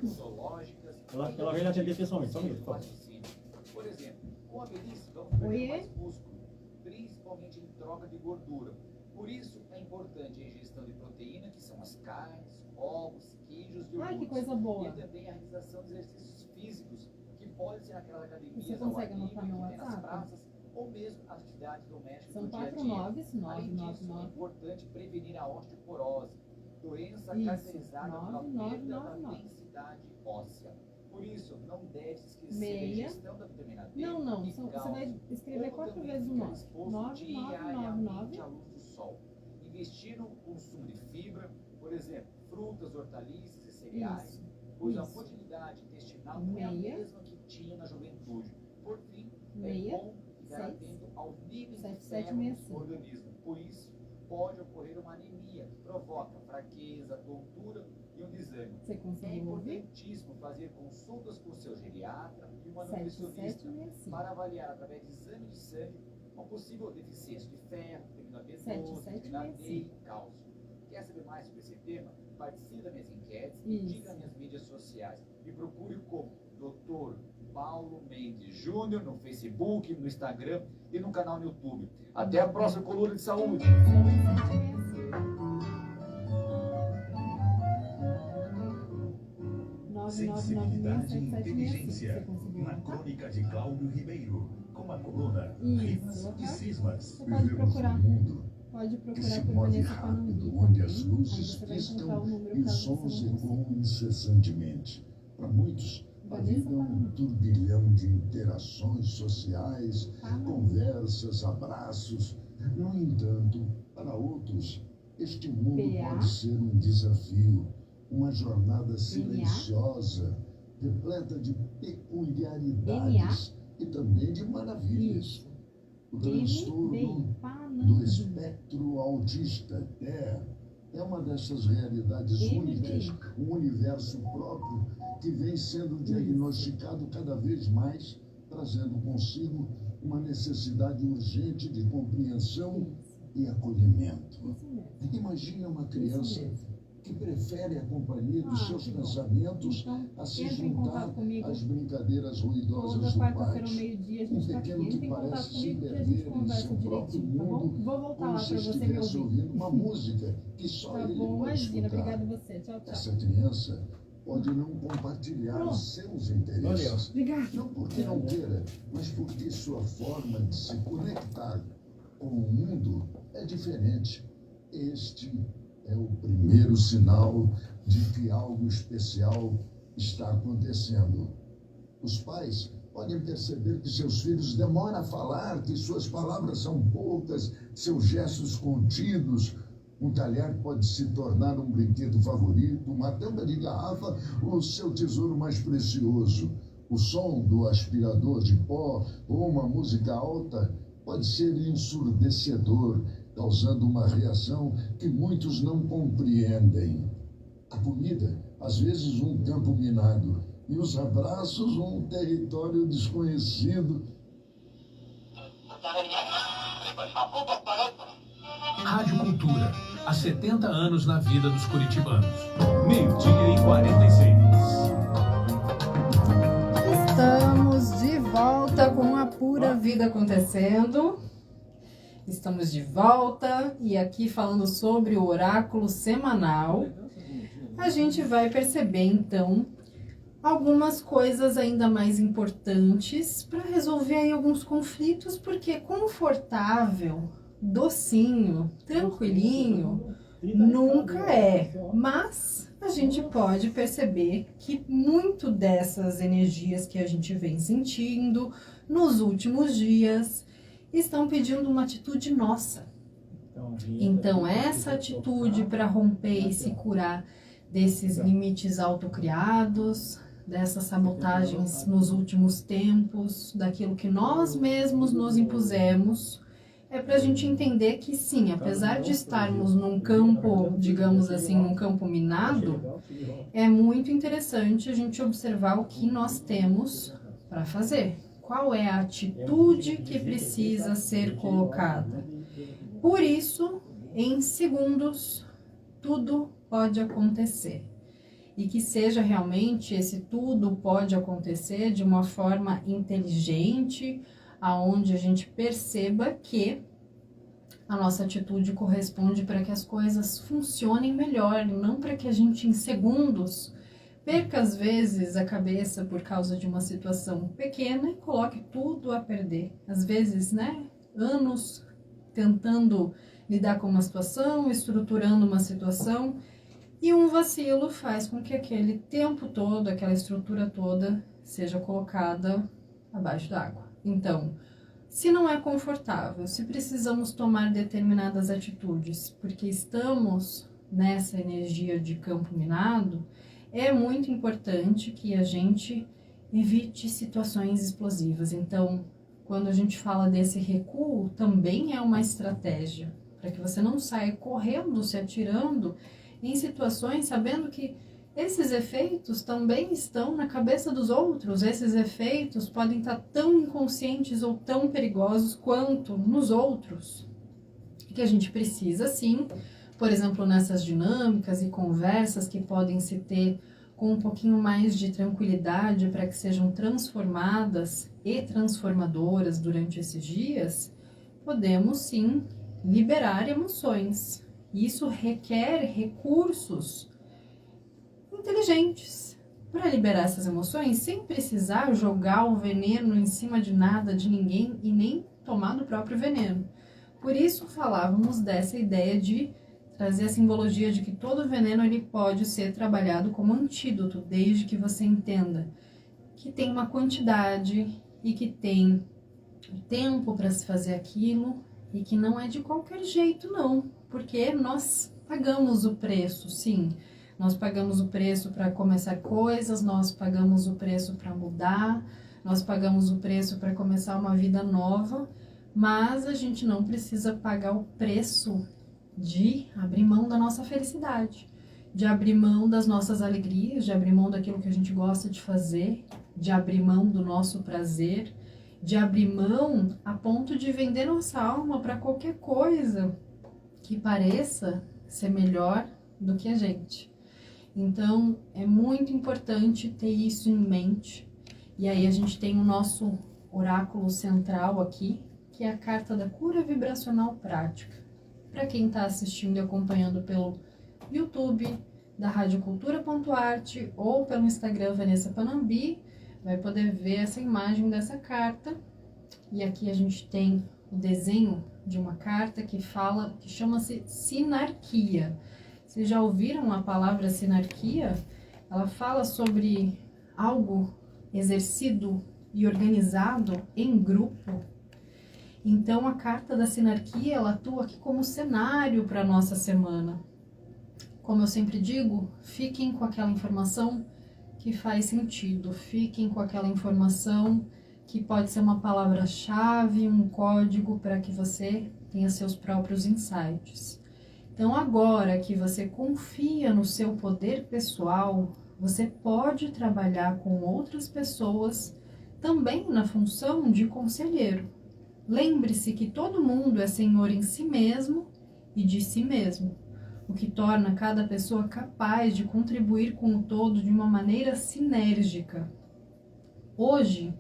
imunológicas, Ela vem atender pessoalmente, só um minuto, por favor. por exemplo, com a velhice vamos perder Oiê? mais músculo, principalmente em troca de gordura. Por isso é importante a ingestão de proteína, que são as carnes, ovos, queijos e Ai, que iogurtes. coisa boa. E também a realização de exercícios físicos, que podem ser naquelas academias Você ao consegue ar livre, anotar meu que tem nas WhatsApp? praças, ou mesmo atividades domésticas São do dia a 4 dia. noves, Além disso, é 999. importante prevenir a osteoporose, doença Isso, caracterizada pela 9999. perda da densidade óssea. Por isso, não deve se esquecer da Meia. ingestão da vitamina D. Não, não. e Você cálcio, vai escrever como 4 também vezes o ficar 9. exposto diariamente 9999. à luz do sol. Investir no consumo de fibra, por exemplo, frutas, hortaliças e cereais, Isso. pois a Isso. motilidade intestinal não é a Meia. mesma que tinha na juventude. Por fim, Meia. é bom ficar 6. atento aos níveis de 7765. ferro no organismo. Por isso, pode ocorrer uma anemia que provoca fraqueza, tontura e um desânimo. Você É conseguiu ouvir? importantíssimo fazer consultas com o seu geriatra e uma nutricionista 7765. para avaliar através de exame de sangue uma possível deficiência de ferro, vitamina B12, 7765. vitamina D e cálcio. Quer saber mais sobre esse tema? Participe das minhas enquetes e Isso. diga nas minhas mídias sociais. Me procure como Dr. Paulo Mendes Júnior no Facebook, no Instagram e no canal no YouTube. Até a próxima coluna de saúde. 7765. Sensibilidade e 999967765. inteligência. Você conseguiu Na anotar? crônica de Cláudio Ribeiro, com a coluna Isso, Rimas e ok. Cismas. Você pode procurar. mundo Pode que procurar se por move Vanessa rápido, Panambi. onde as Aí luzes você vai encontrar piscam o número e caso sons você não consiga. ecoam incessantemente. Para muitos, a Vanessa vida é um Panambi. turbilhão de interações sociais, Panambi. conversas, abraços. No entanto, para outros, este mundo PA. pode ser um desafio, uma jornada silenciosa, repleta de peculiaridades e também de maravilhas. Isso. O MBI. transtorno do Panambi. espectro autista é uma dessas realidades MBI. únicas, um universo próprio que vem sendo diagnosticado cada vez mais, trazendo consigo uma necessidade urgente de compreensão e acolhimento. Isso mesmo. Imagina uma Isso criança mesmo. que prefere a companhia dos Ah, seus que bom. pensamentos Então, a se entre em juntar contato comigo às brincadeiras toda ruidosas do quarta-feira ao pátio. meio-dia. A Um gente tá aqui. pequeno Entre que em contato parece se comigo que a perder gente em conversa seu próprio direitinho, tá bom? mundo, Vou voltar como lá se pra você me estivesse ouvir. ouvindo uma música que só Tá ele bom, pode imagina. escutar. Obrigada a você. Tchau, tchau. Essa criança pode não compartilhar Pronto. os seus interesses. Obrigada. Não porque não queira, mas porque sua forma de se conectar com o mundo é diferente. Este é o primeiro sinal de que algo especial está acontecendo. Os pais podem perceber que seus filhos demoram a falar, que suas palavras são poucas, seus gestos contidos. Um talher pode se tornar um brinquedo favorito, uma tampa de garrafa, o seu tesouro mais precioso. O som do aspirador de pó ou uma música alta pode ser ensurdecedor, causando uma reação que muitos não compreendem. A comida, às vezes, um campo minado, e os abraços, um território desconhecido. Rádio Cultura, há 70 anos na vida dos curitibanos. 12h46. Estamos de volta com a Pura Vida acontecendo. Estamos de volta e aqui falando sobre o oráculo semanal. A gente vai perceber então algumas coisas ainda mais importantes para resolver aí alguns conflitos, porque confortável, docinho, tranquilinho, nunca é. Mas a gente pode perceber que muito dessas energias que a gente vem sentindo nos últimos dias estão pedindo uma atitude nossa. Então, essa atitude para romper e se curar desses limites autocriados, dessas sabotagens nos últimos tempos, daquilo que nós mesmos nos impusemos, é para a gente entender que sim, apesar de estarmos num campo, digamos assim, num campo minado, é muito interessante a gente observar o que nós temos para fazer. Qual é a atitude que precisa ser colocada? Por isso, em segundos, tudo pode acontecer. E que seja realmente esse tudo pode acontecer de uma forma inteligente, aonde a gente perceba que a nossa atitude corresponde para que as coisas funcionem melhor, não para que a gente em segundos perca às vezes a cabeça por causa de uma situação pequena e coloque tudo a perder. Às vezes, né, anos tentando lidar com uma situação, estruturando uma situação, e um vacilo faz com que aquele tempo todo, aquela estrutura toda, seja colocada abaixo d'água. Então, se não é confortável, se precisamos tomar determinadas atitudes, porque estamos nessa energia de campo minado, é muito importante que a gente evite situações explosivas. Então, quando a gente fala desse recuo, também é uma estratégia, para que você não saia correndo, se atirando em situações, sabendo que esses efeitos também estão na cabeça dos outros. Esses efeitos podem estar tão inconscientes ou tão perigosos quanto nos outros. E que a gente precisa, sim, por exemplo, nessas dinâmicas e conversas que podem se ter com um pouquinho mais de tranquilidade para que sejam transformadas e transformadoras durante esses dias, podemos, sim, liberar emoções. Isso requer recursos inteligentes para liberar essas emoções sem precisar jogar o veneno em cima de nada, de ninguém e nem tomar do próprio veneno. Por isso falávamos dessa ideia de trazer a simbologia de que todo veneno ele pode ser trabalhado como antídoto, desde que você entenda que tem uma quantidade e que tem tempo para se fazer aquilo e que não é de qualquer jeito não, porque nós pagamos o preço, sim. Nós pagamos o preço para começar coisas, nós pagamos o preço para mudar, nós pagamos o preço para começar uma vida nova, mas a gente não precisa pagar o preço de abrir mão da nossa felicidade, de abrir mão das nossas alegrias, de abrir mão daquilo que a gente gosta de fazer, de abrir mão do nosso prazer, de abrir mão a ponto de vender nossa alma para qualquer coisa que pareça ser melhor do que a gente. Então, é muito importante ter isso em mente. E aí a gente tem o nosso oráculo central aqui, que é a carta da cura vibracional prática. Para quem está assistindo e acompanhando pelo YouTube da radiocultura.arte ou pelo Instagram Vanessa Panambi, vai poder ver essa imagem dessa carta. E aqui a gente tem o desenho de uma carta que chama-se sinarquia. Vocês já ouviram a palavra sinarquia? Ela fala sobre algo exercido e organizado em grupo. Então, a carta da sinarquia, ela atua aqui como cenário para a nossa semana. Como eu sempre digo, fiquem com aquela informação que faz sentido. Fiquem com aquela informação que pode ser uma palavra-chave, um código para que você tenha seus próprios insights. Então, agora que você confia no seu poder pessoal, você pode trabalhar com outras pessoas também na função de conselheiro. Lembre-se que todo mundo é senhor em si mesmo e de si mesmo, o que torna cada pessoa capaz de contribuir com o todo de uma maneira sinérgica. Hoje,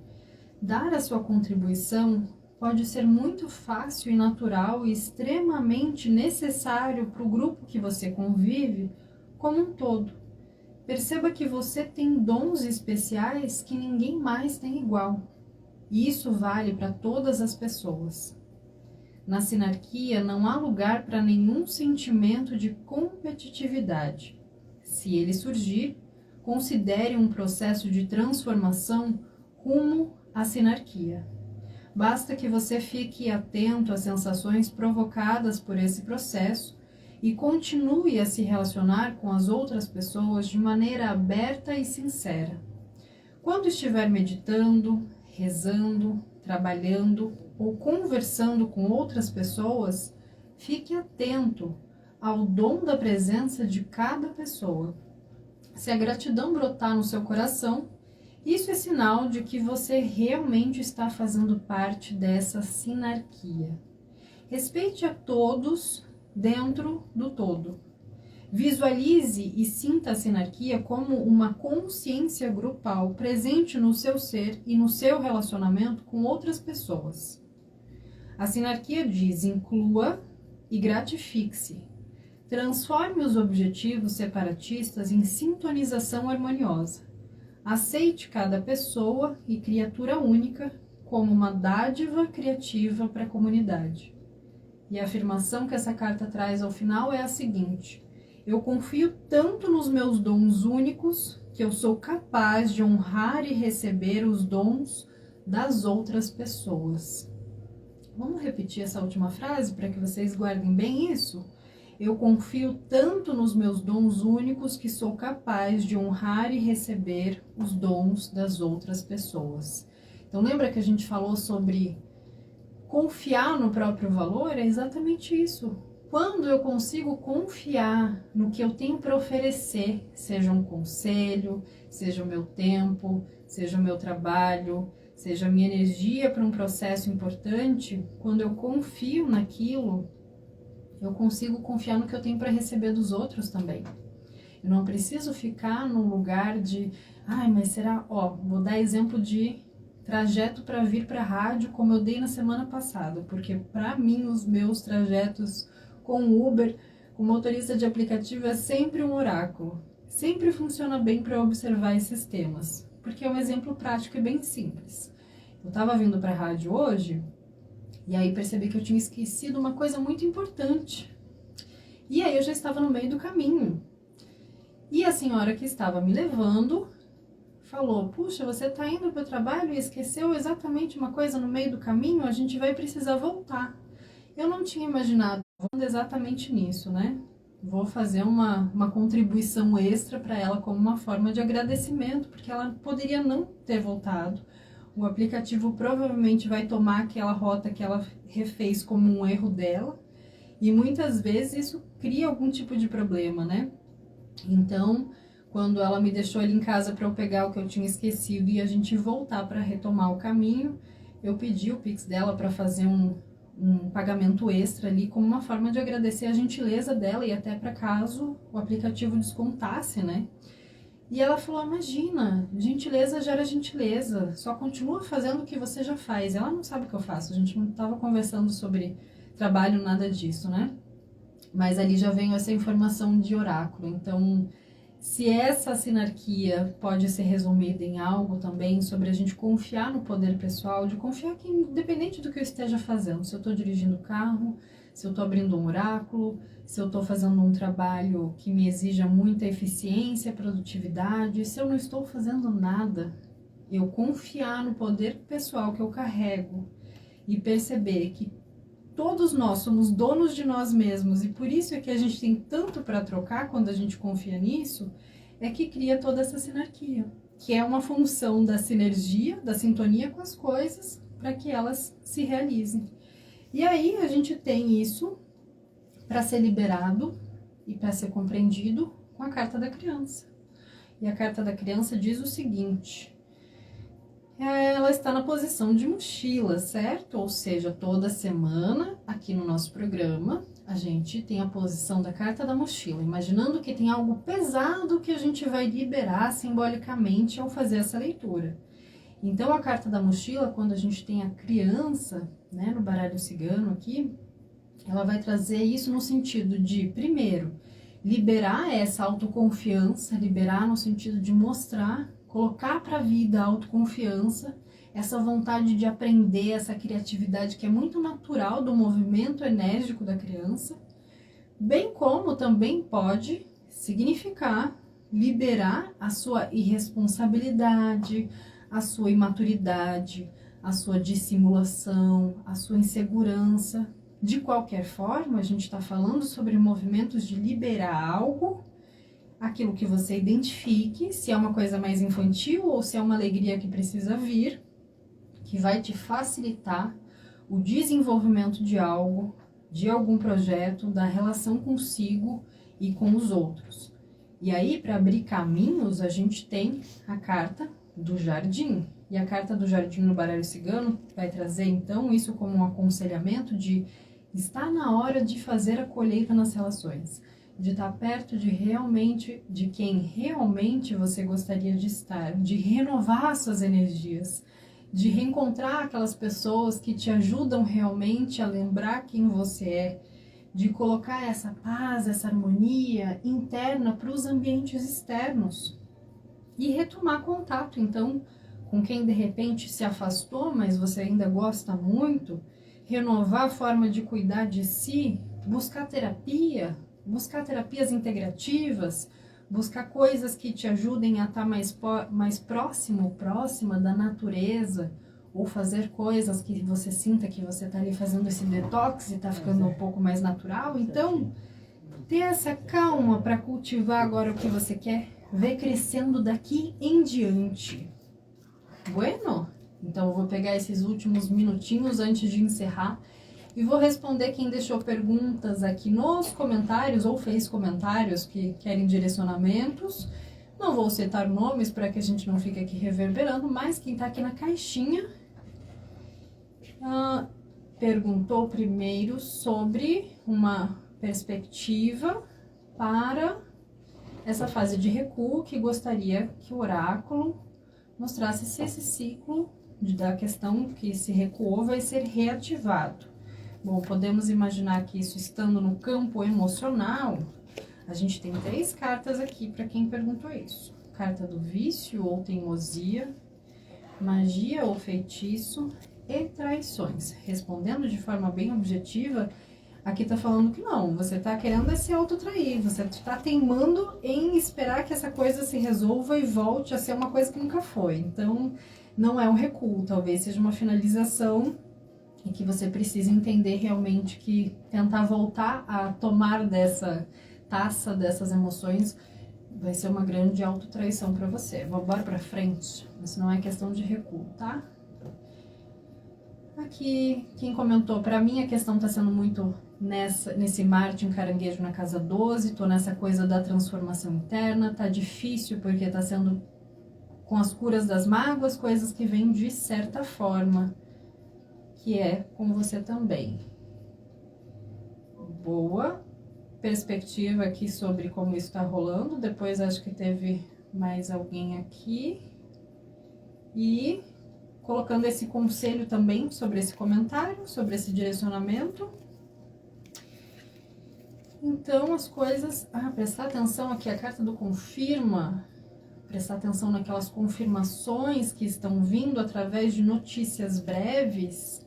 dar a sua contribuição pode ser muito fácil e natural e extremamente necessário para o grupo que você convive como um todo. Perceba que você tem dons especiais que ninguém mais tem igual. E isso vale para todas as pessoas. Na sinarquia não há lugar para nenhum sentimento de competitividade. Se ele surgir, considere um processo de transformação rumo à sinarquia. Basta que você fique atento às sensações provocadas por esse processo e continue a se relacionar com as outras pessoas de maneira aberta e sincera. Quando estiver meditando, rezando, trabalhando ou conversando com outras pessoas, fique atento ao dom da presença de cada pessoa. Se a gratidão brotar no seu coração, isso é sinal de que você realmente está fazendo parte dessa sinarquia. Respeite a todos dentro do todo. Visualize e sinta a sinarquia como uma consciência grupal presente no seu ser e no seu relacionamento com outras pessoas. A sinarquia diz: inclua e gratifique-se. Transforme os objetivos separatistas em sintonização harmoniosa. Aceite cada pessoa e criatura única como uma dádiva criativa para a comunidade. E a afirmação que essa carta traz ao final é a seguinte: eu confio tanto nos meus dons únicos que eu sou capaz de honrar e receber os dons das outras pessoas. Vamos repetir essa última frase para que vocês guardem bem isso? Eu confio tanto nos meus dons únicos que sou capaz de honrar e receber os dons das outras pessoas. Então lembra que a gente falou sobre confiar no próprio valor? É exatamente isso. Quando eu consigo confiar no que eu tenho para oferecer, seja um conselho, seja o meu tempo, seja o meu trabalho, seja a minha energia para um processo importante, quando eu confio naquilo, eu consigo confiar no que eu tenho para receber dos outros também. Eu não preciso ficar no lugar de, mas será, vou dar exemplo de trajeto para vir para a rádio, como eu dei na semana passada, porque para mim os meus trajetos com Uber, com motorista de aplicativo, é sempre um oráculo. Sempre funciona bem para observar esses temas, porque é um exemplo prático e bem simples. Eu estava vindo para a rádio hoje, e aí percebi que eu tinha esquecido uma coisa muito importante. E aí eu já estava no meio do caminho. E a senhora que estava me levando falou: puxa, você está indo para o trabalho e esqueceu exatamente uma coisa no meio do caminho? A gente vai precisar voltar. Eu não tinha imaginado exatamente nisso, né? Vou fazer uma contribuição extra para ela como uma forma de agradecimento, porque ela poderia não ter voltado. O aplicativo provavelmente vai tomar aquela rota que ela refez como um erro dela, e muitas vezes isso cria algum tipo de problema, né? Então, quando ela me deixou ali em casa para eu pegar o que eu tinha esquecido e a gente voltar para retomar o caminho, eu pedi o Pix dela para fazer um pagamento extra ali como uma forma de agradecer a gentileza dela e até para caso o aplicativo descontasse, né? E ela falou: imagina, gentileza gera gentileza, só continua fazendo o que você já faz. Ela não sabe o que eu faço, a gente não estava conversando sobre trabalho, nada disso, né? Mas ali já veio essa informação de oráculo. Então, se essa sinarquia pode ser resumida em algo também sobre a gente confiar no poder pessoal, de confiar que independente do que eu esteja fazendo, se eu estou dirigindo o carro, se eu estou abrindo um oráculo, se eu estou fazendo um trabalho que me exija muita eficiência, produtividade, se eu não estou fazendo nada, eu confiar no poder pessoal que eu carrego e perceber que todos nós somos donos de nós mesmos e por isso é que a gente tem tanto para trocar quando a gente confia nisso, é que cria toda essa sinarquia, que é uma função da sinergia, da sintonia com as coisas, para que elas se realizem. E aí a gente tem isso para ser liberado e para ser compreendido com a carta da criança. E a carta da criança diz o seguinte: ela está na posição de mochila, certo? Ou seja, toda semana aqui no nosso programa a gente tem a posição da carta da mochila, imaginando que tem algo pesado que a gente vai liberar simbolicamente ao fazer essa leitura. Então a carta da mochila, quando a gente tem a criança, né, no baralho cigano aqui, ela vai trazer isso no sentido de, primeiro, liberar essa autoconfiança, liberar no sentido de mostrar, colocar para a vida a autoconfiança, essa vontade de aprender, essa criatividade que é muito natural do movimento enérgico da criança, bem como também pode significar liberar a sua irresponsabilidade, a sua imaturidade, a sua dissimulação, a sua insegurança. De qualquer forma, a gente está falando sobre movimentos de liberar algo, aquilo que você identifique, se é uma coisa mais infantil ou se é uma alegria que precisa vir, que vai te facilitar o desenvolvimento de algo, de algum projeto, da relação consigo e com os outros. E aí, para abrir caminhos, a gente tem a carta do jardim. E a carta do jardim no baralho cigano vai trazer, então, isso como um aconselhamento de estar na hora de fazer a colheita nas relações, de estar perto de quem realmente você gostaria de estar, de renovar suas energias, de reencontrar aquelas pessoas que te ajudam realmente a lembrar quem você é, de colocar essa paz, essa harmonia interna para os ambientes externos e retomar contato, então, com quem de repente se afastou, mas você ainda gosta muito, renovar a forma de cuidar de si, buscar terapia, buscar terapias integrativas, buscar coisas que te ajudem a estar mais próxima da natureza, ou fazer coisas que você sinta que você está ali fazendo esse detox e está ficando um pouco mais natural. Então, ter essa calma para cultivar agora o que você quer ver crescendo daqui em diante. Bueno? Então, eu vou pegar esses últimos minutinhos antes de encerrar e vou responder quem deixou perguntas aqui nos comentários ou fez comentários que querem direcionamentos. Não vou citar nomes para que a gente não fique aqui reverberando, mas quem está aqui na caixinha perguntou primeiro sobre uma perspectiva para essa fase de recuo, que gostaria que o oráculo mostrasse se esse ciclo da questão que se recuou vai ser reativado. Bom, podemos imaginar que isso estando no campo emocional, a gente tem 3 cartas aqui para quem perguntou isso. Carta do vício ou teimosia, magia ou feitiço e traições. Respondendo de forma bem objetiva, aqui tá falando que não, você tá querendo se autotrair, você tá teimando em esperar que essa coisa se resolva e volte a ser uma coisa que nunca foi. Então, não é um recuo, talvez seja uma finalização e que você precisa entender realmente que tentar voltar a tomar dessa taça, dessas emoções, vai ser uma grande autotraição para você. Vamos embora pra frente, isso não é questão de recuo, tá? Aqui, quem comentou, para mim a questão tá sendo muito nesse Marte em Caranguejo na casa 12, tô nessa coisa da transformação interna, tá difícil porque tá sendo com as curas das mágoas, coisas que vêm de certa forma, que é com você também. Boa perspectiva aqui sobre como isso tá rolando, depois acho que teve mais alguém aqui, e colocando esse conselho também sobre esse comentário, sobre esse direcionamento. Então, as coisas... prestar atenção aqui, a carta do confirma, prestar atenção naquelas confirmações que estão vindo através de notícias breves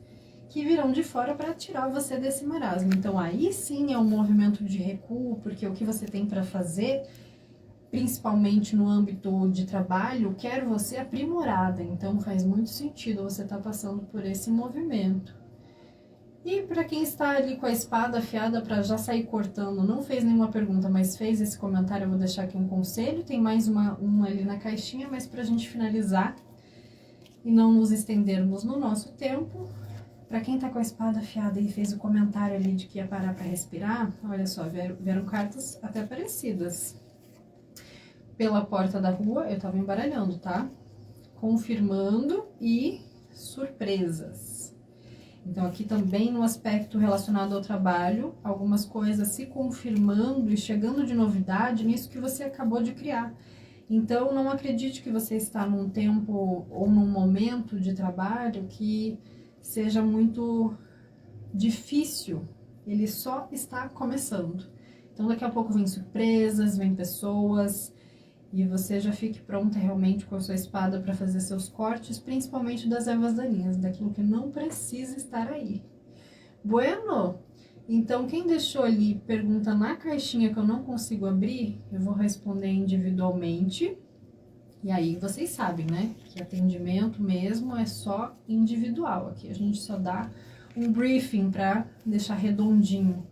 que virão de fora para tirar você desse marasmo. Então, aí sim é um movimento de recuo, porque o que você tem para fazer, principalmente no âmbito de trabalho, quer você aprimorada. Então, faz muito sentido você estar passando por esse movimento. E para quem está ali com a espada afiada para já sair cortando, não fez nenhuma pergunta, mas fez esse comentário, eu vou deixar aqui um conselho. Tem mais uma ali na caixinha, mas para a gente finalizar e não nos estendermos no nosso tempo, para quem está com a espada afiada e fez o comentário ali de que ia parar para respirar, olha só, vieram cartas até parecidas. Pela porta da rua, eu estava embaralhando, tá? Confirmando e surpresas. Então, aqui também no aspecto relacionado ao trabalho, algumas coisas se confirmando e chegando de novidade nisso que você acabou de criar. Então, não acredite que você está num tempo ou num momento de trabalho que seja muito difícil. Ele só está começando. Então daqui a pouco vem surpresas, vem pessoas, e você já fique pronta realmente com a sua espada para fazer seus cortes, principalmente das ervas daninhas, daquilo que não precisa estar aí. Bueno? Então quem deixou ali pergunta na caixinha que eu não consigo abrir, eu vou responder individualmente. E aí vocês sabem, né, que atendimento mesmo é só individual. Aqui a gente só dá um briefing para deixar redondinho.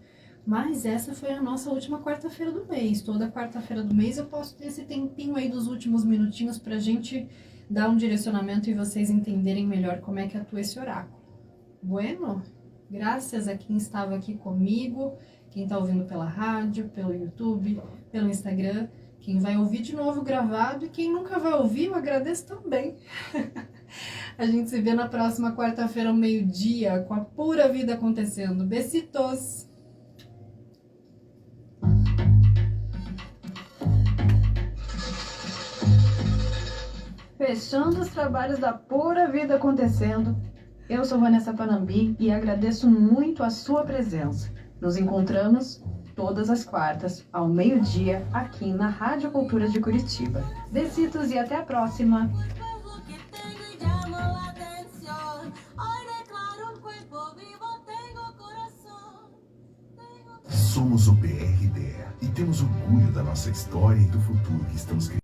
Mas essa foi a nossa última quarta-feira do mês. Toda quarta-feira do mês eu posso ter esse tempinho aí dos últimos minutinhos pra gente dar um direcionamento e vocês entenderem melhor como é que atua esse oráculo. Bueno? Graças a quem estava aqui comigo, quem tá ouvindo pela rádio, pelo YouTube, pelo Instagram, quem vai ouvir de novo gravado e quem nunca vai ouvir, eu agradeço também. A gente se vê na próxima quarta-feira ao meio-dia com a pura vida acontecendo. Besitos! Fechando os trabalhos da Pura Vida Acontecendo, eu sou Vanessa Panambi e agradeço muito a sua presença. Nos encontramos todas as quartas, ao meio-dia, aqui na Rádio Cultura de Curitiba. Besitos e até a próxima! Somos o PRDE e temos orgulho da nossa história e do futuro que estamos criando.